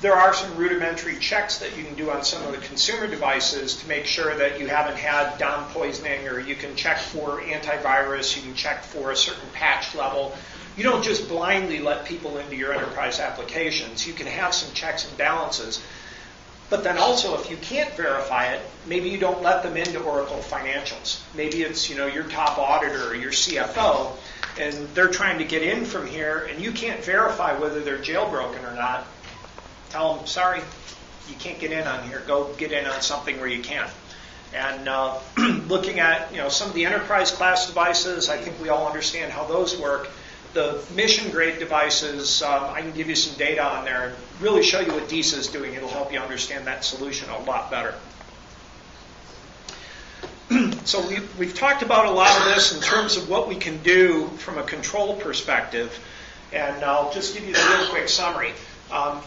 Speaker 3: There are some rudimentary checks that you can do on some of the consumer devices to make sure that you haven't had DOM poisoning, or you can check for antivirus, you can check for a certain patch level. You don't just blindly let people into your enterprise applications. You can have some checks and balances. But then also, if you can't verify it, maybe you don't let them into Oracle Financials. Maybe it's your top auditor or your CFO, and they're trying to get in from here, and you can't verify whether they're jailbroken or not. Tell them, sorry, you can't get in on here. Go get in on something where you can. And looking at some of the enterprise class devices, I think we all understand how those work. The mission grade devices, I can give you some data on there and really show you what DISA is doing. It'll help you understand that solution a lot better. So we've talked about a lot of this in terms of what we can do from a control perspective, and I'll just give you the real quick summary.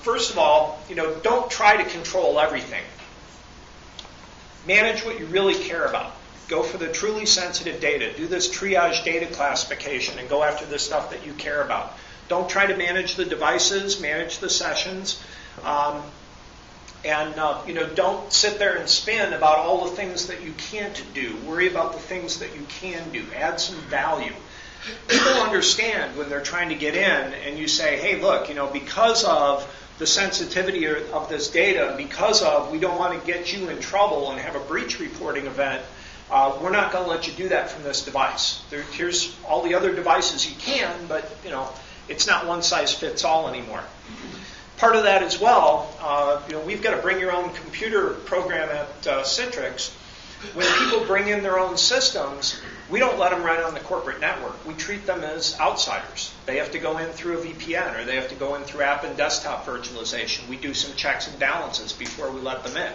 Speaker 3: First of all, don't try to control everything. Manage what you really care about. Go for the truly sensitive data. Do this triage data classification and go after the stuff that you care about. Don't try to manage the devices, manage the sessions. Don't sit there and spin about all the things that you can't do. Worry about the things that you can do. Add some value. People understand when they're trying to get in and you say, hey, look, because of the sensitivity of this data, because of we don't want to get you in trouble and have a breach reporting event, we're not going to let you do that from this device. Here's all the other devices you can, but it's not one size fits all anymore. Part of that as well, we've got a bring your own computer program at Citrix. When people bring in their own systems, we don't let them run on the corporate network. We treat them as outsiders. They have to go in through a VPN, or they have to go in through app and desktop virtualization. We do some checks and balances before we let them in.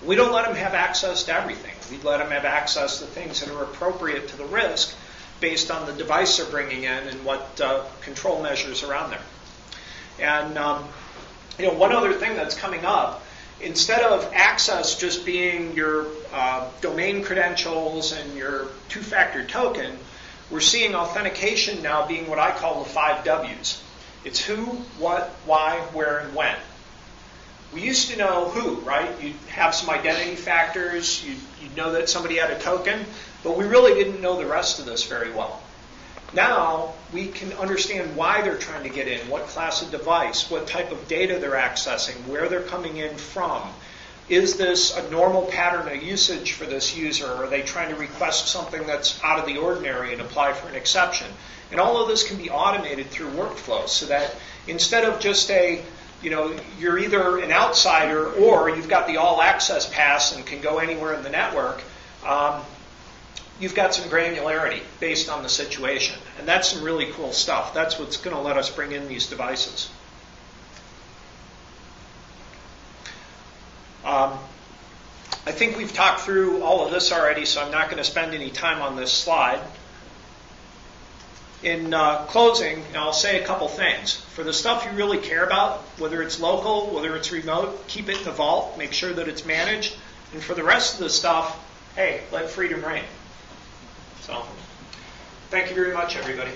Speaker 3: We don't let them have access to everything. We let them have access to things that are appropriate to the risk based on the device they're bringing in and what control measures are on there. And one other thing that's coming up, instead of access just being your domain credentials and your two-factor token, we're seeing authentication now being what I call the 5 W's. It's who, what, why, where, and when. We used to know who, right? You'd have some identity factors, you'd know that somebody had a token, but we really didn't know the rest of this very well. Now, we can understand why they're trying to get in, what class of device, what type of data they're accessing, where they're coming in from. Is this a normal pattern of usage for this user? Are they trying to request something that's out of the ordinary and apply for an exception? And all of this can be automated through workflows so that instead of just you're either an outsider or you've got the all access pass and can go anywhere in the network, you've got some granularity based on the situation. And that's some really cool stuff. That's what's going to let us bring in these devices. I think we've talked through all of this already, so I'm not going to spend any time on this slide. In closing, I'll say a couple things. For the stuff you really care about, whether it's local, whether it's remote, keep it in the vault, make sure that it's managed. And for the rest of the stuff, hey, let freedom reign. So, thank you very much, everybody.